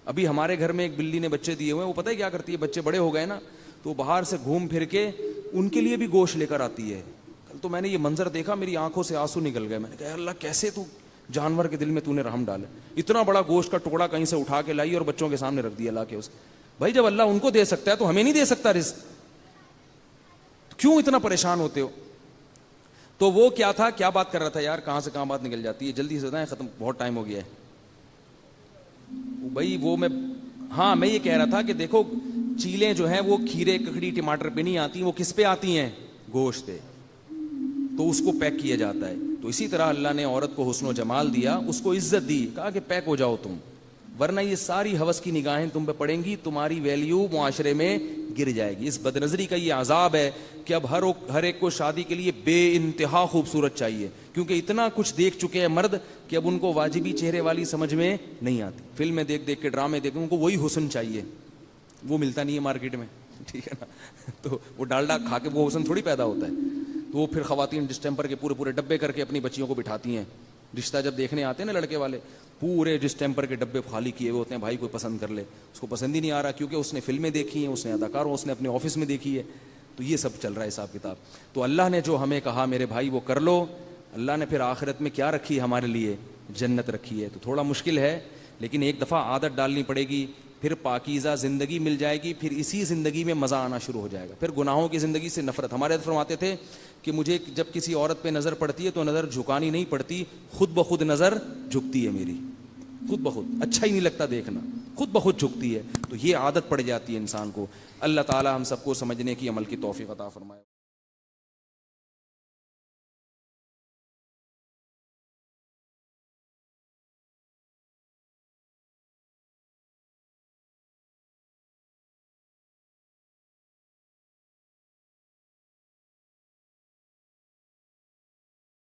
ابھی ہمارے گھر میں ایک بلی نے بچے دیے ہوئے ہیں, وہ پتہ ہے کیا کرتی ہے, بچے بڑے ہو گئے نا تو باہر سے گھوم پھر کے ان کے لیے بھی گوشت لے کر آتی ہے. کل تو میں نے یہ منظر دیکھا, میری آنکھوں سے آنسو نکل گئے. میں نے کہا اللہ کیسے تو جانور کے دل میں تو نے رحم ڈالے, اتنا بڑا گوشت کا ٹکڑا کہیں سے اٹھا کے لائی اور بچوں کے سامنے رکھ دیا لا کے. اس بھائی جب اللہ ان کو دے سکتا ہے تو ہمیں نہیں دے سکتا رزق, کیوں اتنا پریشان ہوتے ہو. تو وہ کیا تھا, کیا بات کر رہا تھا یار, کہاں سے کہاں بات نکل جاتی ہے, جلدی سے بتائیں, ختم, بہت ٹائم ہو گیا ہے. بھائی وہ میں یہ کہہ رہا تھا کہ دیکھو چیلیں جو ہیں وہ کھیرے ککڑی ٹماٹر پہ نہیں آتی, وہ کس پہ آتی ہیں؟ گوشت پہ. تو اس کو پیک کیا جاتا ہے. تو اسی طرح اللہ نے عورت کو حسن و جمال دیا, اس کو عزت دی, کہا کہ پیک ہو جاؤ تم, ورنہ یہ ساری ہوس کی نگاہیں تم پہ پڑیں گی, تمہاری ویلیو معاشرے میں گر جائے گی. اس بد نظری کا یہ عذاب ہے کہ اب ہر ایک کو شادی کے لیے بے انتہا خوبصورت چاہیے, کیونکہ اتنا کچھ دیکھ چکے ہیں مرد کہ اب ان کو واجبی چہرے والی سمجھ میں نہیں آتی. فلمیں دیکھ دیکھ کے, ڈرامے دیکھ, ان کو وہی حسن چاہیے, وہ ملتا نہیں ہے مارکیٹ میں, ٹھیک ہے نا. تو وہ ڈالڈا کھا کے وہ حسن تھوڑی پیدا ہوتا ہے. تو وہ پھر خواتین ڈسٹمپر کے پورے ڈبے کر کے اپنی بچیوں کو بٹھاتی ہیں. رشتہ جب دیکھنے آتے ہیں نا لڑکے والے, پورے ڈسٹمپر کے ڈبے خالی کیے ہوئے ہوتے ہیں, بھائی کوئی پسند کر لے. اس کو پسند ہی نہیں آ رہا, کیونکہ اس نے فلمیں دیکھی ہیں, اس نے اداکاروں, اس نے اپنے آفس میں دیکھی ہے. تو یہ سب چل رہا ہے حساب کتاب. تو اللہ نے جو ہمیں کہا میرے بھائی وہ کر لو, اللہ نے پھر آخرت میں کیا رکھی ہے ہمارے لیے؟ جنت رکھی ہے. تو تھوڑا مشکل ہے, لیکن ایک دفعہ عادت ڈالنی پڑے گی, پھر پاکیزہ زندگی مل جائے گی, پھر اسی زندگی میں مزہ آنا شروع ہو جائے گا, پھر گناہوں کی زندگی سے نفرت. ہمارے فرماتے تھے کہ مجھے جب کسی عورت پہ نظر پڑتی ہے تو نظر جھکانی نہیں پڑتی, خود بخود نظر جھکتی ہے میری, خود بخود. اچھا ہی نہیں لگتا دیکھنا, خود بخود جھکتی ہے. تو یہ عادت پڑ جاتی ہے انسان کو. اللہ تعالی ہم سب کو سمجھنے کی, عمل کی توفیق عطا فرمائے.